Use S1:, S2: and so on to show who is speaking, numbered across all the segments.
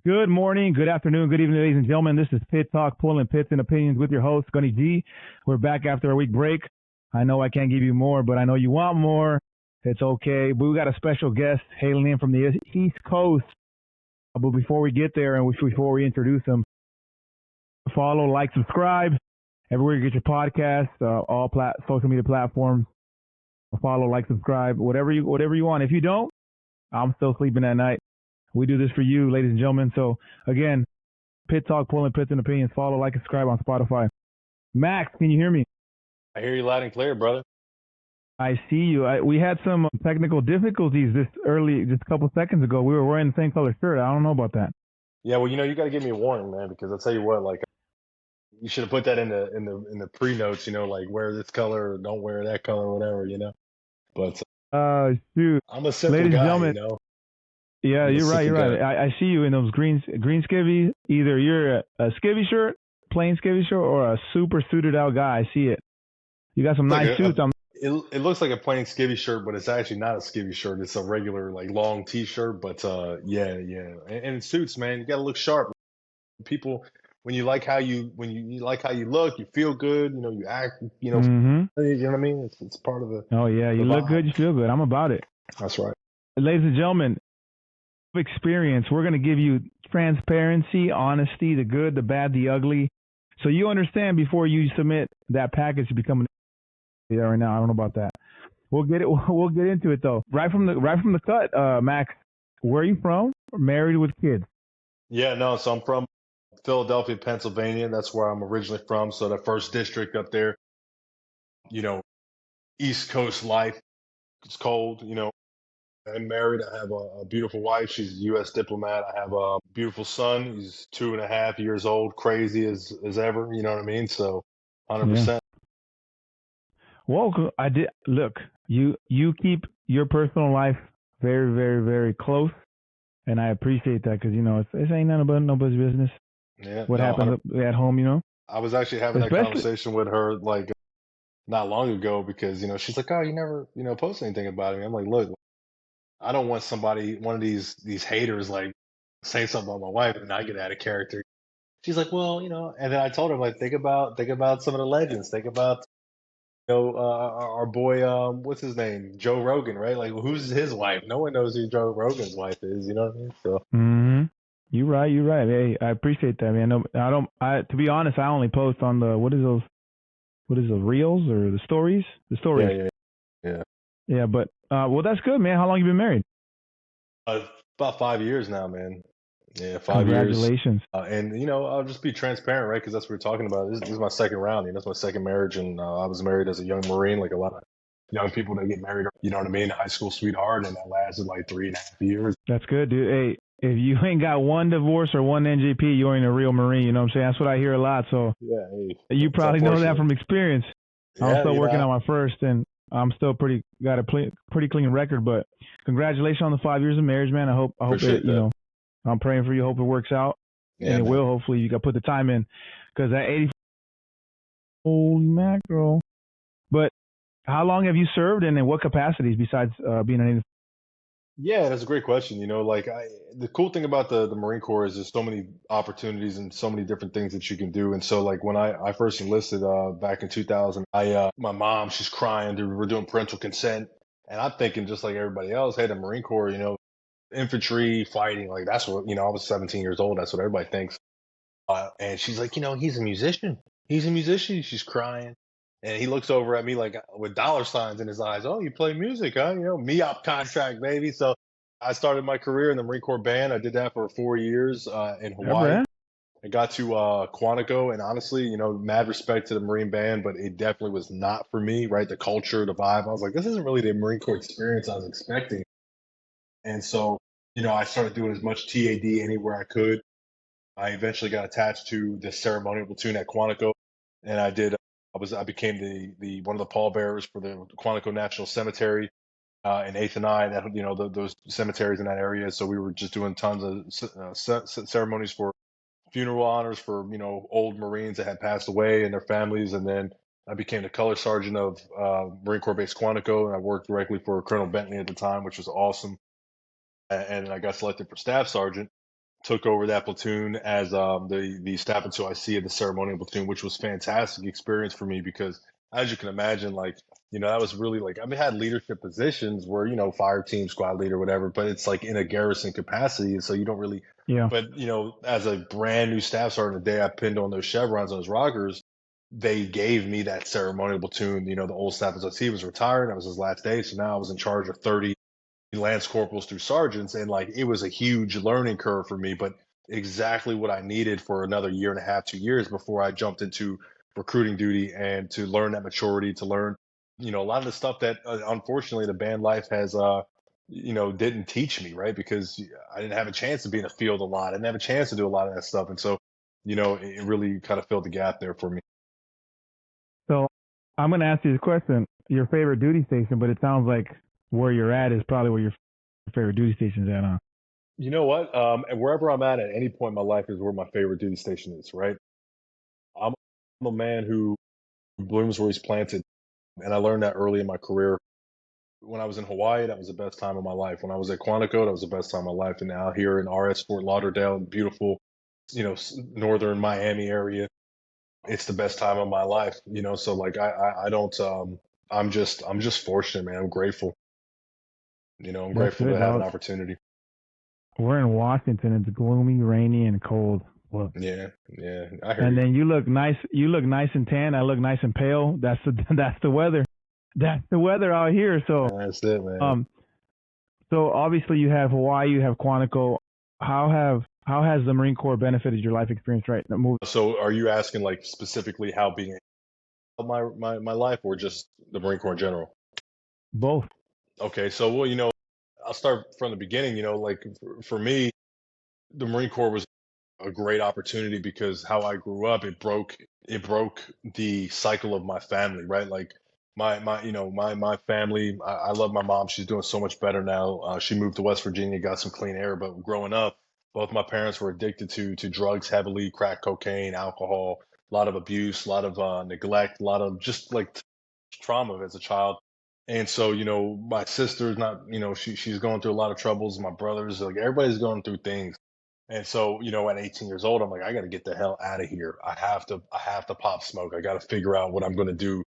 S1: Good morning, good afternoon, good evening, ladies and gentlemen. This is Pit Talk, pulling pits and opinions with your host, Gunny G. We're back after a week break. I know I can't give you more, but I know you want more. It's okay. But we got a special guest hailing in from the East Coast. But before we get there and before we introduce him, follow, like, subscribe everywhere you get your podcast, all social media platforms. Follow, like, subscribe, whatever you want. If you don't, I'm still sleeping at night. We do this for you, ladies and gentlemen. So, again, Pit Talk, pulling pits and opinions. Follow, like, and subscribe on Spotify. Max, can you hear me?
S2: I hear you loud and clear, brother.
S1: I see you. We had some technical difficulties just a couple seconds ago. We were wearing the same color shirt. I don't know about that.
S2: Yeah, well, you got to give me a warning, man, because I'll tell you what, like, you should have put that in the pre notes, like wear this color, or don't wear that color, or whatever. But
S1: shoot,
S2: I'm a simple
S1: ladies and
S2: guy,
S1: gentlemen. Yeah, you're right. You're right. I see you in those green skivvies. Either you're a skivvy shirt, plain skivvy shirt, or a super suited out guy. I see it. You got some nice suits.
S2: It looks like a plain skivvy shirt, but it's actually not a skivvy shirt. It's a regular like long T-shirt. But yeah, and suits, man. You got to look sharp. People, when you like how you look, you feel good. You act.
S1: Mm-hmm.
S2: You know what I mean? It's part of the.
S1: Oh yeah, you look good, you feel good. I'm about it.
S2: That's right,
S1: ladies and gentlemen. Experience. We're going to give you transparency, honesty, the good, the bad, the ugly, so you understand before you submit that package to become an right now. I don't know about that. We'll get into it though. Right from the cut, Max. Where are you from? Married with kids?
S2: Yeah, no. So I'm from Philadelphia, Pennsylvania. That's where I'm originally from. So the first district up there. East Coast life. It's cold. I'm married. I have a beautiful wife. She's a U.S. diplomat. I have a beautiful son. He's 2.5 years old, crazy as ever. You know what I mean? So, 100%.
S1: Yeah. Well, I did look. You keep your personal life very, very, very close, and I appreciate that because it ain't none about nobody's business.
S2: Yeah.
S1: What happens at home?
S2: I was actually having that conversation with her like not long ago because she's like, "Oh, you never post anything about me." I'm like, "Look, I don't want one of these haters like say something about my wife and I get out of character." She's like, "Well, and then I told her, like, think about some of the legends. Think about, our boy, what's his name? Joe Rogan, right? Like, who's his wife? No one knows who Joe Rogan's wife is. You know what I mean? So.
S1: Mm-hmm. You're right. Hey, I appreciate that, man. To be honest, I only post on the, what is those reels or the stories? The stories.
S2: Yeah.
S1: Yeah, but, well, that's good, man. How long you been married?
S2: About 5 years now, man. Yeah, 5 years.
S1: Congratulations.
S2: And I'll just be transparent, right? Because that's what we're talking about. This is my second round. That's my second marriage, and I was married as a young Marine, like a lot of young people that get married. You know what I mean? High school sweetheart, and that lasted like 3.5 years.
S1: That's good, dude. Hey, if you ain't got one divorce or one NJP, you ain't a real Marine. You know what I'm saying? That's what I hear a lot. So
S2: yeah,
S1: you probably know that from experience.
S2: Yeah,
S1: I'm still working on my first, and I'm still got a pretty clean record. But congratulations on the 5 years of marriage, man. I hope it, I'm praying for you. Hope it works out, and it will. Hopefully, you got to put the time in, because that 80. Holy mackerel! But how long have you served, and in what capacities besides being a Native?
S2: Yeah, that's a great question. The cool thing about the Marine Corps is there's so many opportunities and so many different things that you can do. And so, like, when I first enlisted back in 2000, my mom, she's crying. We're doing parental consent, and I'm thinking just like everybody else, hey, the Marine Corps, infantry fighting, like that's what I was 17 years old. That's what everybody thinks. And she's like, he's a musician. He's a musician. She's crying. And he looks over at me like with dollar signs in his eyes. "Oh, you play music, huh? MEOP contract, baby." So I started my career in the Marine Corps band. I did that for 4 years in Hawaii.
S1: Right.
S2: I got to Quantico, and honestly, mad respect to the Marine band, but it definitely was not for me, right? The culture, the vibe. I was like, this isn't really the Marine Corps experience I was expecting. And so, I started doing as much TAD anywhere I could. I eventually got attached to the ceremonial platoon at Quantico, and I became the one of the pallbearers for the Quantico National Cemetery in 8th and I, that those cemeteries in that area. So we were just doing tons of ceremonies for funeral honors for old Marines that had passed away and their families, and then I became the color sergeant of Marine Corps Base Quantico, and I worked directly for Colonel Bentley at the time, which was awesome. And I got selected for staff sergeant. took over that platoon as the staff until I see the ceremonial platoon, which was fantastic experience for me because as you can imagine, like that was really like I mean, I had leadership positions where fire team, squad leader, whatever, but it's like in a garrison capacity, and so you don't really.
S1: Yeah.
S2: But as a brand new staff sergeant, the day I pinned on those chevrons on those rockers, they gave me that ceremonial platoon. The old staff SOT was retired. That was his last day, so now I was in charge of 30 lance corporals through sergeants, and like it was a huge learning curve for me, but exactly what I needed for another year and a half, 2 years before I jumped into recruiting duty and to learn that maturity, to learn a lot of the stuff that unfortunately the band life has didn't teach me, right? Because I didn't have a chance to be in the field a lot. I didn't have a chance to do a lot of that stuff, and so it really kind of filled the gap there for me.
S1: So I'm going to ask you this question: your favorite duty station, but it sounds like where you're at is probably where your favorite duty station's at, huh?
S2: You know what? And wherever I'm at any point in my life is where my favorite duty station is, right? I'm a man who blooms where he's planted. And I learned that early in my career. When I was in Hawaii, that was the best time of my life. When I was at Quantico, that was the best time of my life. And now here in RS Fort Lauderdale, beautiful, northern Miami area, it's the best time of my life. So like I don't I'm just fortunate, man. I'm grateful. I'm
S1: That's
S2: grateful
S1: good,
S2: to have an
S1: dog.
S2: opportunity.
S1: We're in Washington. It's gloomy, rainy, and cold. Well,
S2: Yeah, yeah, I hear
S1: and
S2: you.
S1: then you look nice. You look nice and tan. I look nice and pale. That's the that's the weather. That's the weather out here. So,
S2: That's it, man.
S1: um, so obviously you have Hawaii, you have Quantico. How has the Marine Corps benefited your life experience right now?
S2: So are you asking like specifically how being my life or just the Marine Corps in general?
S1: Both.
S2: Okay, so well, I'll start from the beginning. Like for me, the Marine Corps was a great opportunity because how I grew up, it broke the cycle of my family, right? Like my family. I love my mom. She's doing so much better now. She moved to West Virginia, got some clean air. But growing up, both my parents were addicted to drugs heavily, crack cocaine, alcohol, a lot of abuse, a lot of neglect, a lot of just like trauma as a child. And so, my sister's not, she's going through a lot of troubles. My brothers, like everybody's going through things. And so, at 18 years old, I'm like, I got to get the hell out of here. I have to pop smoke. I got to figure out what I'm going to do.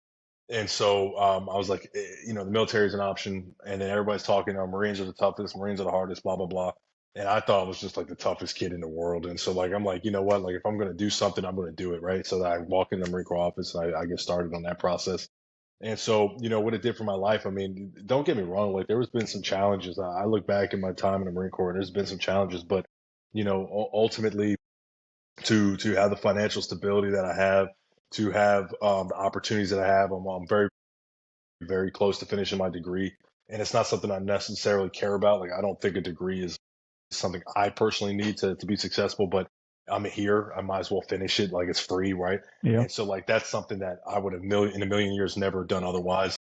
S2: And so, I was like, the military is an option. And then everybody's talking, Marines are the toughest, Marines are the hardest, blah, blah, blah. And I thought I was just like the toughest kid in the world. And so, like, I'm like, you know what? Like, if I'm going to do something, I'm going to do it. Right. So that I walk in the Marine Corps office and I get started on that process. And so, what it did for my life, I mean, don't get me wrong, like there has been some challenges. I look back in my time in the Marine Corps, and there's been some challenges, but ultimately to have the financial stability that I have, to have the opportunities that I have, I'm very, very close to finishing my degree. And it's not something I necessarily care about. Like I don't think a degree is something I personally need to be successful, but I'm here. I might as well finish it. Like it's free, right?
S1: Yeah.
S2: And so like that's something that I would have in a million years never done otherwise.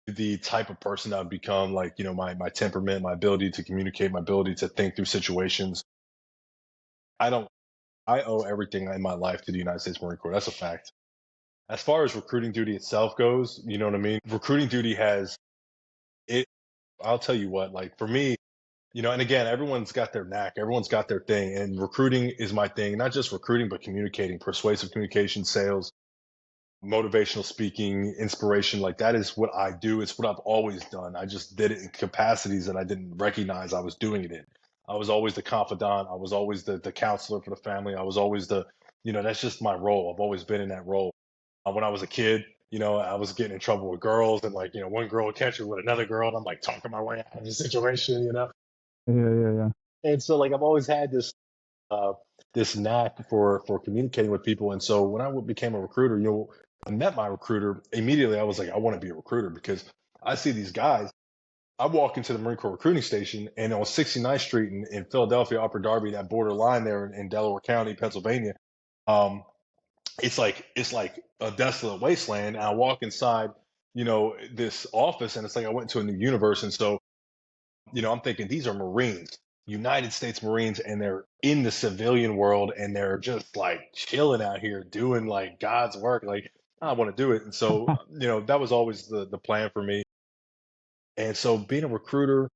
S2: The type of person I would become, like, my temperament, my ability to communicate, my ability to think through situations. I don't, I owe everything in my life to the United States Marine Corps. That's a fact. As far as recruiting duty itself goes, you know what I mean? Recruiting duty has it. I'll tell you what, like for me, and again, everyone's got their knack, everyone's got their thing, and recruiting is my thing. Not just recruiting, but communicating, persuasive communication, sales, motivational speaking, inspiration. Like that is what I do. It's what I've always done. I just did it in capacities that I didn't recognize I was doing it in. I was always the confidant. I was always the counselor for the family. I was always that's just my role. I've always been in that role. When I was a kid, I was getting in trouble with girls, and like, one girl would catch me with another girl, and I'm like talking my way out of the situation.
S1: Yeah. Yeah. Yeah.
S2: And so like I've always had uh, this knack for communicating with people. And so when I became a recruiter, I met my recruiter immediately. I was like, I want to be a recruiter because I see these guys. I walk into the Marine Corps recruiting station, and on 69th Street in Philadelphia, Upper Darby, that border line there in Delaware County, Pennsylvania, um, it's like a desolate wasteland. And I walk inside, this office, and it's like I went to a new universe. And so I'm thinking these are Marines, United States Marines, and they're in the civilian world and they're just like chilling out here doing like God's work. Like, I want to do it. And so, that was always the plan for me. And so being a recruiter,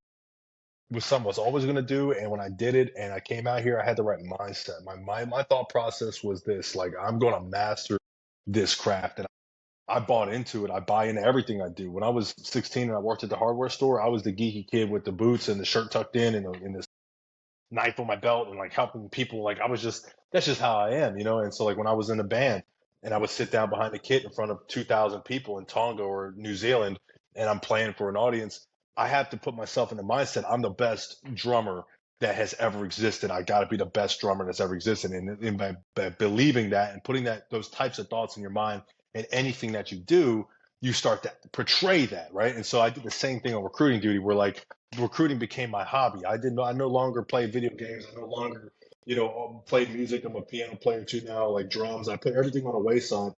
S2: was something I was always going to do. And when I did it and I came out here, I had the right mindset. My thought process was this, like, I'm going to master this craft. And I bought into it. I buy into everything I do. When I was 16 and I worked at the hardware store, I was the geeky kid with the boots and the shirt tucked in and this knife on my belt and like helping people. Like I was just, that's just how I am, you know? And so like when I was in a band and I would sit down behind the kit in front of 2,000 people in Tonga or New Zealand and I'm playing for an audience, I have to put myself in the mindset I'm the best drummer that has ever existed. I got to be the best drummer that's ever existed. And by believing that and putting those types of thoughts in your mind and anything that you do, you start to portray that, right? And so I did the same thing on recruiting duty, where like recruiting became my hobby. I no longer play video games. I no longer, play music. I'm a piano player too now, like drums. I put everything on a wayside,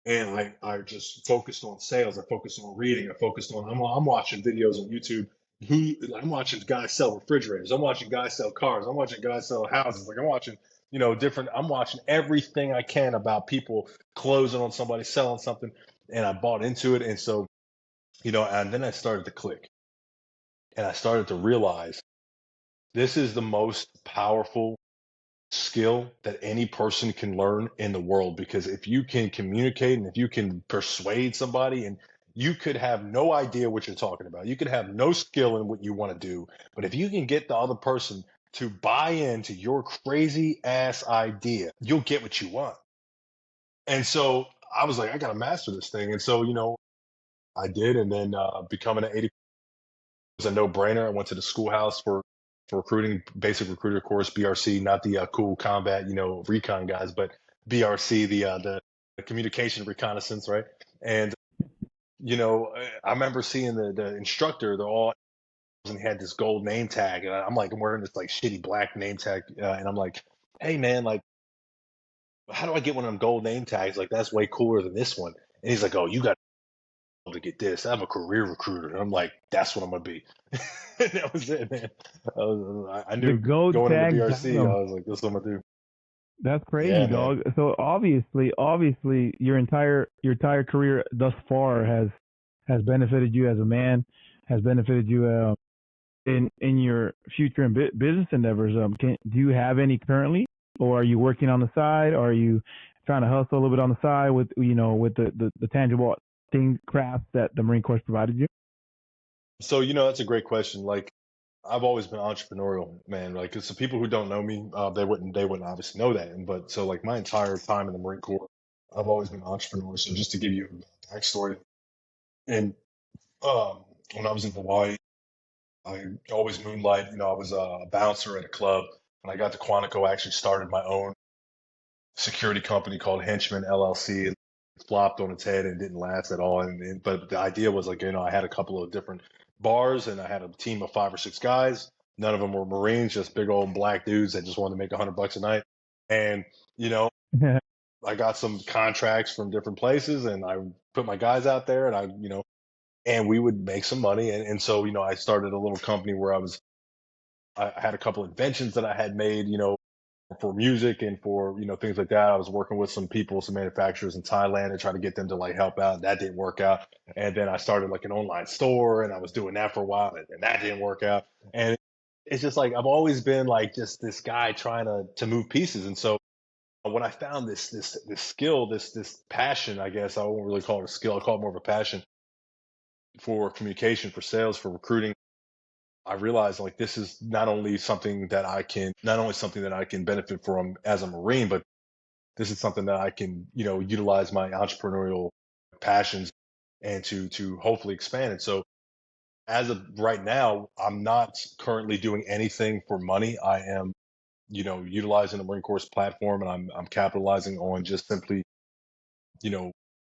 S2: and I just focused on sales. I focused on reading. I focused on I'm watching videos on YouTube. I'm watching guys sell refrigerators. I'm watching guys sell cars. I'm watching guys sell houses. Like I'm watching, different. I'm watching everything I can about people closing on somebody, selling something, and I bought into it. And so, and then I started to click, and I started to realize this is the most powerful skill that any person can learn in the world, because if you can communicate and if you can persuade somebody, and you could have no idea what you're talking about, you could have no skill in what you want to do, but if you can get the other person to buy into your crazy ass idea, you'll get what you want. And so I was like, I got to master this thing. And so, I did. And then becoming an 80 was a no brainer. I went to the schoolhouse for recruiting, basic recruiter course, BRC, not the cool combat, recon guys, but BRC, the communication reconnaissance, right? And I remember seeing the instructor, they're all, and he had this gold name tag, and I'm like, I'm wearing this like shitty black name tag, and I'm like, hey man, like, how do I get one of them gold name tags? Like that's way cooler than this one. And he's like, oh, you got to get this. I'm a career recruiter. And I'm like, that's what I'm gonna be. And that was it, man. I
S1: The
S2: knew
S1: gold
S2: going into
S1: tag
S2: BRC,
S1: got
S2: I was like, this is what I'm gonna do.
S1: That's crazy,
S2: Yeah, man.
S1: dog. So obviously, your entire career thus far has benefited you as a man, has benefited you in your future and business endeavors. Do you have any currently, or are you working on the side? Or are you trying to hustle a little bit on the side with with the tangible thing craft that the Marine Corps provided you?
S2: So, that's a great question. Like, I've always been entrepreneurial, man. Like, 'cause the people who don't know me, they wouldn't obviously know that. But so, like, my entire time in the Marine Corps, I've always been an entrepreneur. So, just to give you a backstory, and when I was in Hawaii, I always moonlight. I was a bouncer at a club. When I got to Quantico, I actually started my own security company called Henchman LLC. It flopped on its head and didn't last at all. But the idea was like, I had a couple of different bars and I had a team of 5 or 6 guys. None of them were Marines, just big old black dudes that just wanted to make $100 a night. And, I got some contracts from different places and I put my guys out there and and we would make some money. And so, I started a little company where I had a couple of inventions that I had made, for music and for things like that. I was working with some people, some manufacturers in Thailand, and try to get them to like help out. That didn't work out. And then I started like an online store, and I was doing that for a while, and that didn't work out. And it's just like I've always been like just this guy trying to move pieces. And so when I found this skill, this passion, I guess I won't really call it a skill. I call it more of a passion for communication, for sales, for recruiting. I realized like this is not only something that I can benefit from as a Marine, but this is something that I can, utilize my entrepreneurial passions and to hopefully expand it. So as of right now, I'm not currently doing anything for money. I am, utilizing the Marine Corps platform, and I'm capitalizing on just simply, you know,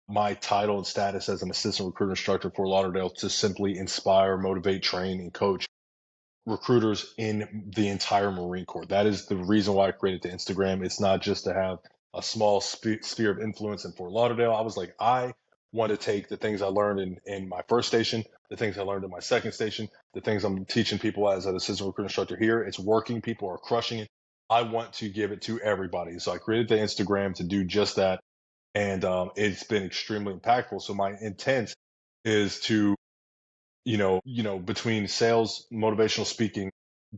S2: my title and status as an assistant recruiter instructor for Lauderdale to simply inspire, motivate, train, and coach recruiters in the entire Marine Corps. That is the reason why I created the Instagram. It's not just to have a small sphere of influence in Fort Lauderdale. I was like, I want to take the things I learned in my first station, the things I learned in my second station, the things I'm teaching people as an assistant recruiter instructor here. It's working. People are crushing it. I want to give it to everybody. So I created the Instagram to do just that. And it's been extremely impactful. So my intent is to, between sales, motivational speaking,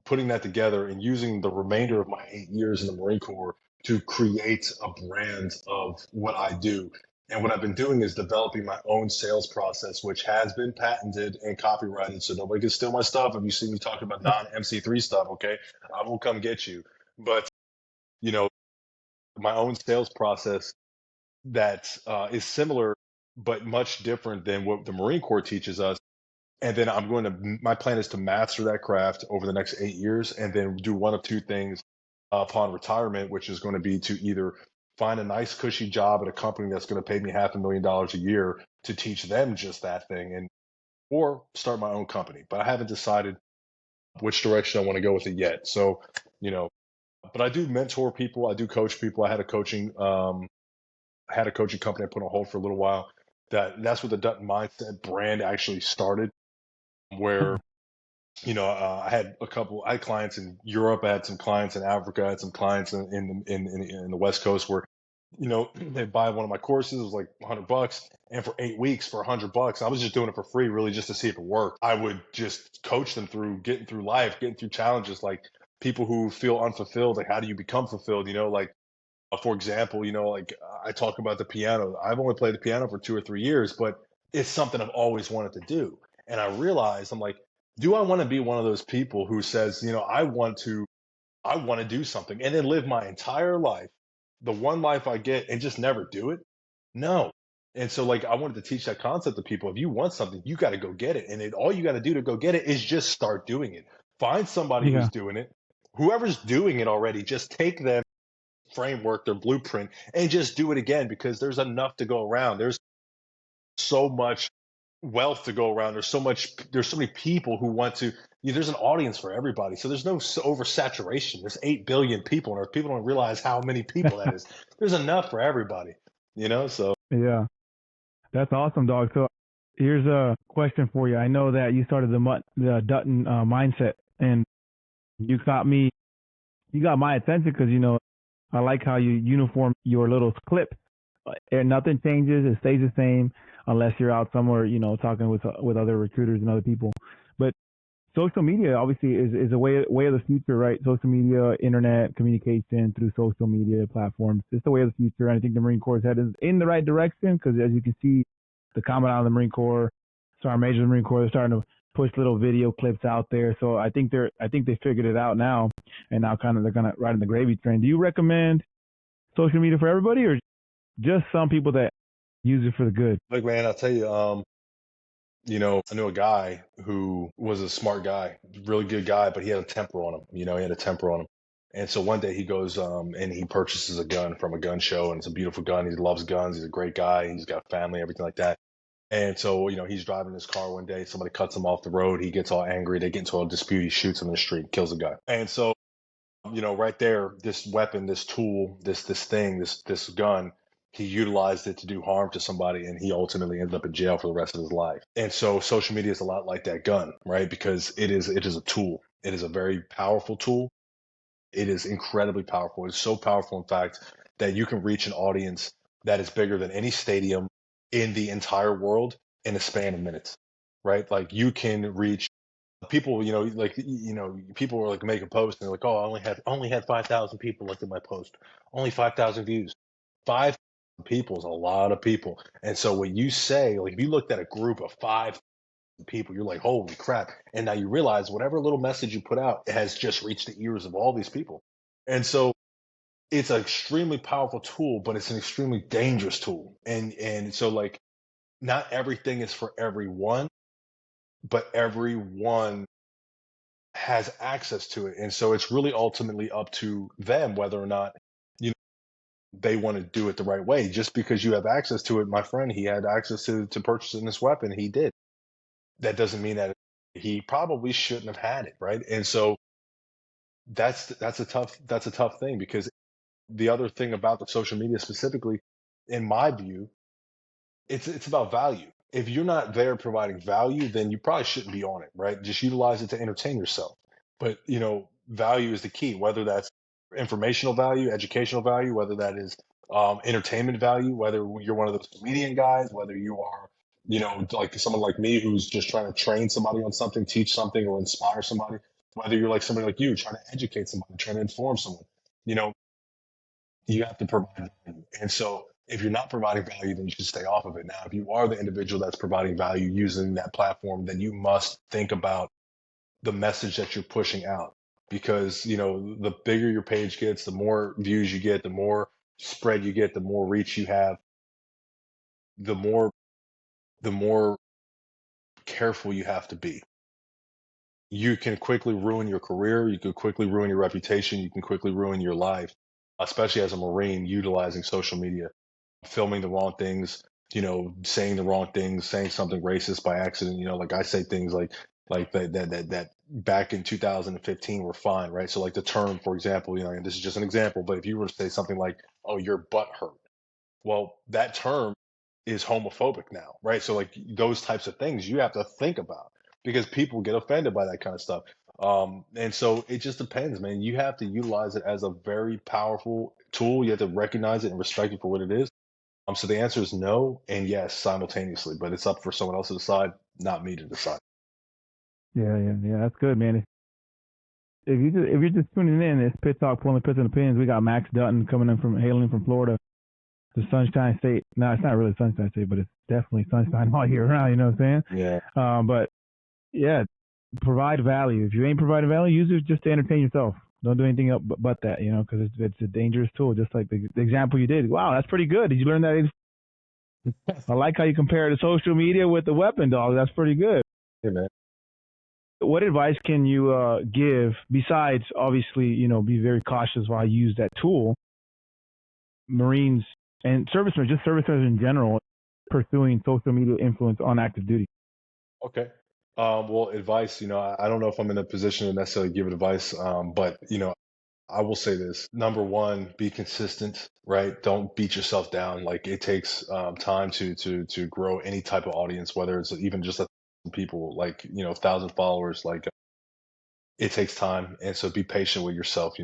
S2: putting that together and using the remainder of my 8 years in the Marine Corps to create a brand of what I do. And what I've been doing is developing my own sales process, which has been patented and copyrighted. So nobody can steal my stuff. If you see me talking about non-MC3 stuff, okay, I will come get you. But, you know, my own sales process that is similar, but much different than what the Marine Corps teaches us. And then my plan is to master that craft over the next 8 years and then do one of two things upon retirement, which is going to be to either find a nice, cushy job at a company that's going to pay me $500,000 a year to teach them just that thing, or start my own company. But I haven't decided which direction I want to go with it yet. So, you know, but I do mentor people. I do coach people. I had a coaching company I put on hold for a little while. That's where the Dutton Mindset brand actually started, where I had clients in Europe, I had some clients in Africa, I had some clients in the West Coast where, they buy one of my courses. It was like $100, and for 8 weeks for $100, I was just doing it for free, really, just to see if it worked. I would just coach them through getting through life, getting through challenges, like people who feel unfulfilled. Like, how do you become fulfilled? For example, I talk about the piano. I've only played the piano for 2 or 3 years, but it's something I've always wanted to do. And I realized, I'm like, do I want to be one of those people who says, I want to do something and then live my entire life, the one life I get, and just never do it? No. And so, like, I wanted to teach that concept to people. If you want something, you got to go get it. And all you got to do to go get it is just start doing it. Find somebody
S1: Yeah.
S2: who's doing it. Whoever's doing it already, just take them framework, their blueprint, and just do it again, because there's enough to go around. There's so much wealth to go around. There's so many people who want to, there's an audience for everybody. So there's no oversaturation. There's 8 billion people on earth. People don't realize how many people that is. There's enough for everybody, so.
S1: Yeah. That's awesome, dog. So here's a question for you. I know that you started the Dutton mindset, and you you got my attention because I like how you uniform your little clip, and nothing changes; it stays the same unless you're out somewhere, talking with other recruiters and other people. But social media obviously is a way of the future, right? Social media, internet communication through social media platforms. It's the way of the future, and I think the Marine Corps is headed in the right direction because, as you can see, the Commandant of the Marine Corps, Sergeant Major of the Marine Corps, they're starting to push little video clips out there. So I think they figured it out now, and now they're kind of riding the gravy train. Do you recommend social media for everybody, or just some people that use it for the good?
S2: Look, man, I'll tell you, I knew a guy who was a smart guy, really good guy, but he had a temper on him. He had a temper on him. And so one day he goes and he purchases a gun from a gun show, and it's a beautiful gun. He loves guns. He's a great guy. He's got family, everything like that. And so, he's driving his car one day. Somebody cuts him off the road. He gets all angry. They get into a dispute. He shoots him in the street, kills the guy. And so, right there, this weapon, this tool, this gun, he utilized it to do harm to somebody, and he ultimately ended up in jail for the rest of his life. And so social media is a lot like that gun, right? Because it is a tool. It is a very powerful tool. It is incredibly powerful. It's so powerful, in fact, that you can reach an audience that is bigger than any stadium in the entire world in a span of minutes, right? Like, you can reach people, people were like, make a post and they're like, oh, I only had 5,000 people looked at my post, only 5,000 views. 5 people is a lot of people. And so when you say, like, if you looked at a group of 5 people, you're like, holy crap. And now you realize whatever little message you put out, it has just reached the ears of all these people. And so it's an extremely powerful tool, but it's an extremely dangerous tool. And so, like, not everything is for everyone, but everyone has access to it. And so it's really ultimately up to them whether or not they want to do it the right way. Just because you have access to it, my friend, he had access to purchasing this weapon, he did. That doesn't mean that he probably shouldn't have had it, right? And so that's a tough thing, because the other thing about the social media specifically, in my view, it's about value. If you're not there providing value, then you probably shouldn't be on it, right? Just utilize it to entertain yourself. But, value is the key, whether that's informational value, educational value, whether that is entertainment value, whether you're one of those comedian guys, whether you are, like someone like me who's just trying to train somebody on something, teach something, or inspire somebody. Whether you're like somebody like you trying to educate somebody, trying to inform someone, you know, you have to provide value. And so if you're not providing value, then you should stay off of it. Now, if you are the individual that's providing value using that platform, then you must think about the message that you're pushing out, because the bigger your page gets, the more views you get, the more spread you get, the more reach you have, the more careful you have to be. You can quickly ruin your career, you can quickly ruin your reputation, you can quickly ruin your life, especially as a Marine utilizing social media, filming the wrong things, saying the wrong things, saying something racist by accident. Like I say things like that back in 2015 were fine, right? So like the term, for example, and this is just an example, but if you were to say something like, "Oh, your butt hurt," well, that term is homophobic now, right? So like those types of things you have to think about, because people get offended by that kind of stuff. And so it just depends, man. You have to utilize it as a very powerful tool. You have to recognize it and respect it for what it is. So the answer is no and yes simultaneously, but it's up for someone else to decide, not me to decide.
S1: Yeah. That's good, man. If you're just tuning in, it's Pit Talk, Pulling Pits and Opinions. We got Max Dutton hailing from Florida, the Sunshine State. No, it's not really Sunshine State, but it's definitely sunshine all year round. You know what I'm saying?
S2: Yeah.
S1: But yeah, provide value. If you ain't providing value, use it just to entertain yourself. Don't do anything else but that, because it's a dangerous tool. Just like the example you did. Wow, that's pretty good. Did you learn that? I like how you compare the social media with the weapon, dog. That's pretty good.
S2: Hey, man.
S1: What advice can you give besides obviously, be very cautious while you use that tool? Marines and servicemen, just servicemen in general, pursuing social media influence on active duty.
S2: Okay. Well, advice, I don't know if I'm in a position to necessarily give advice, but I will say this. Number one, be consistent, right? Don't beat yourself down. Like it takes time to grow any type of audience, whether it's even just 1,000 people, like 1,000 followers. Like it takes time, and so be patient with yourself.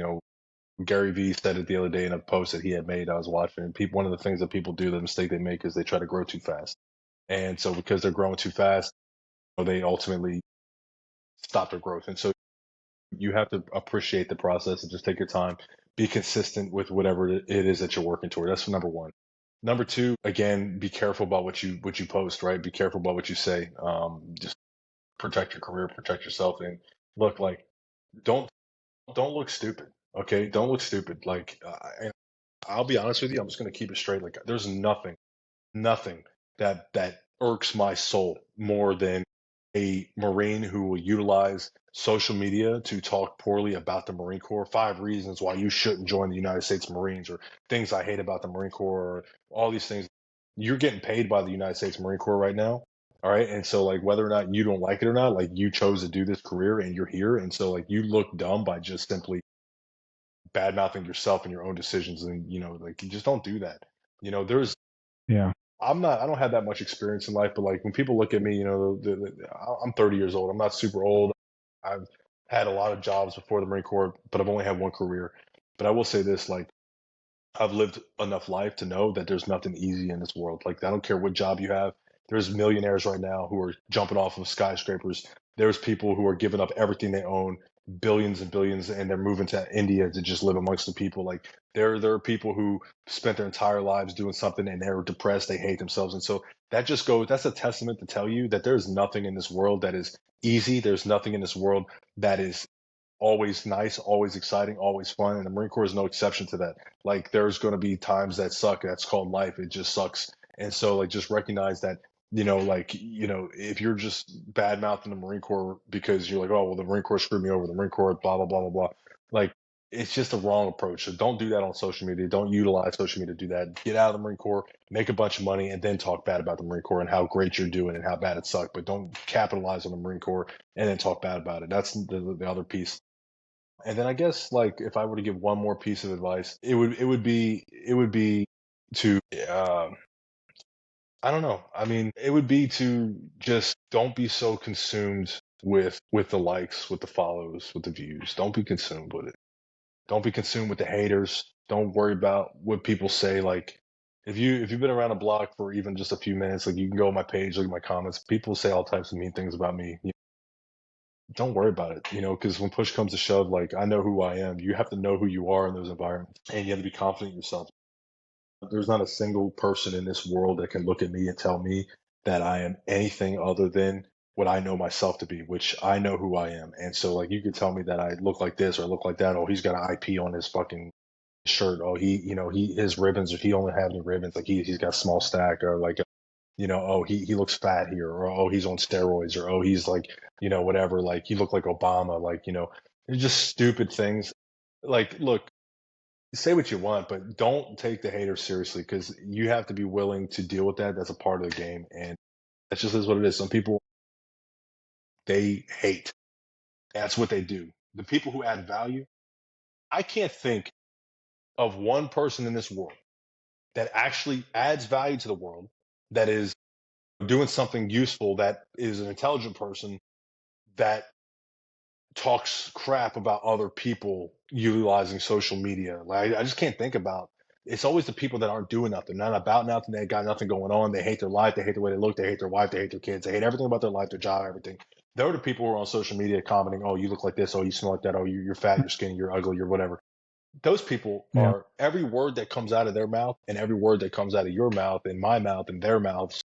S2: Gary Vee said it the other day in a post that he had made. I was watching. And people, one of the things that people do, the mistake they make, is they try to grow too fast, and so because they're growing too fast, they ultimately stop their growth. And so you have to appreciate the process and just take your time, be consistent with whatever it is that you're working toward. That's number one. Number two, again, be careful about what you post, right? Be careful about what you say. Just protect your career, protect yourself, and look, like don't don't look stupid. Okay, don't look stupid. Like, and I'll be honest with you, I'm just gonna keep it straight. Like, there's nothing that irks my soul more than a Marine who will utilize social media to talk poorly about the Marine Corps. 5 reasons why you shouldn't join the United States Marines, or things I hate about the Marine Corps, or all these things. You're getting paid by the United States Marine Corps right now. All right. And so, like, whether or not you don't like it or not, like, you chose to do this career and you're here. And so, like, you look dumb by just simply bad mouthing yourself and your own decisions. And, like, you just don't do that. There's
S1: Yeah.
S2: I don't have that much experience in life, but like when people look at me, I'm 30 years old. I'm not super old. I've had a lot of jobs before the Marine Corps, but I've only had one career. But I will say this, like, I've lived enough life to know that there's nothing easy in this world. Like, I don't care what job you have. There's millionaires right now who are jumping off of skyscrapers. There's people who are giving up everything they own, billions and billions, and they're moving to India to just live amongst the people. Like, there are people who spent their entire lives doing something and they're depressed, they hate themselves. And so that's a testament to tell you that there's nothing in this world that is easy. There's nothing in this world that is always nice, always exciting, always fun. And the Marine Corps is no exception to that. Like, there's going to be times that suck. That's called life. It just sucks. And so, like, just recognize that, if you're just bad mouthing the Marine Corps because you're like, oh, well, the Marine Corps screwed me over, the Marine Corps, blah, blah, blah, blah, blah. Like, it's just a wrong approach. So don't do that on social media. Don't utilize social media to do that. Get out of the Marine Corps, make a bunch of money, and then talk bad about the Marine Corps and how great you're doing and how bad it sucked. But don't capitalize on the Marine Corps and then talk bad about it. That's the other piece. And then I guess, like, if I were to give one more piece of advice, it would be to I don't know. I mean, it would be to just don't be so consumed with the likes, with the follows, with the views. Don't be consumed with it. Don't be consumed with the haters. Don't worry about what people say. Like, if you've been around a block for even just a few minutes, like, you can go on my page, look at my comments. People say all types of mean things about me. don't worry about it, because when push comes to shove, like I know who I am. You have to know who you are in those environments, and you have to be confident in yourself. There's not a single person in this world that can look at me and tell me that I am anything other than what I know myself to be, which I know who I am. And so, like, you could tell me that I look like this or look like that. Oh, he's got an IP on his fucking shirt. Oh, his ribbons, if he only have any ribbons, like he's got a small stack, or like, oh, he looks fat here, or oh, he's on steroids, or oh, he's like, whatever, like he looked like Obama, like, it's just stupid things. Like, look, say what you want, but don't take the haters seriously, because you have to be willing to deal with that. That's a part of the game, and that just is what it is. Some people, they hate. That's what they do. The people who add value, I can't think of one person in this world that actually adds value to the world, that is doing something useful, that is an intelligent person, that talks crap about other people utilizing social media. Like, I just can't think about. It's always the people that aren't doing nothing, not about nothing. They got nothing going on. They hate their life. They hate the way they look. They hate their wife. They hate their kids. They hate everything about their life, their job, everything. They're the people who are on social media commenting, "Oh, you look like this. Oh, you smell like that. Oh, you're fat. You're skinny. You're ugly. You're whatever." Those people
S1: Yeah.
S2: are, every word that comes out of their mouth and every word that comes out of your mouth and my mouth and their mouths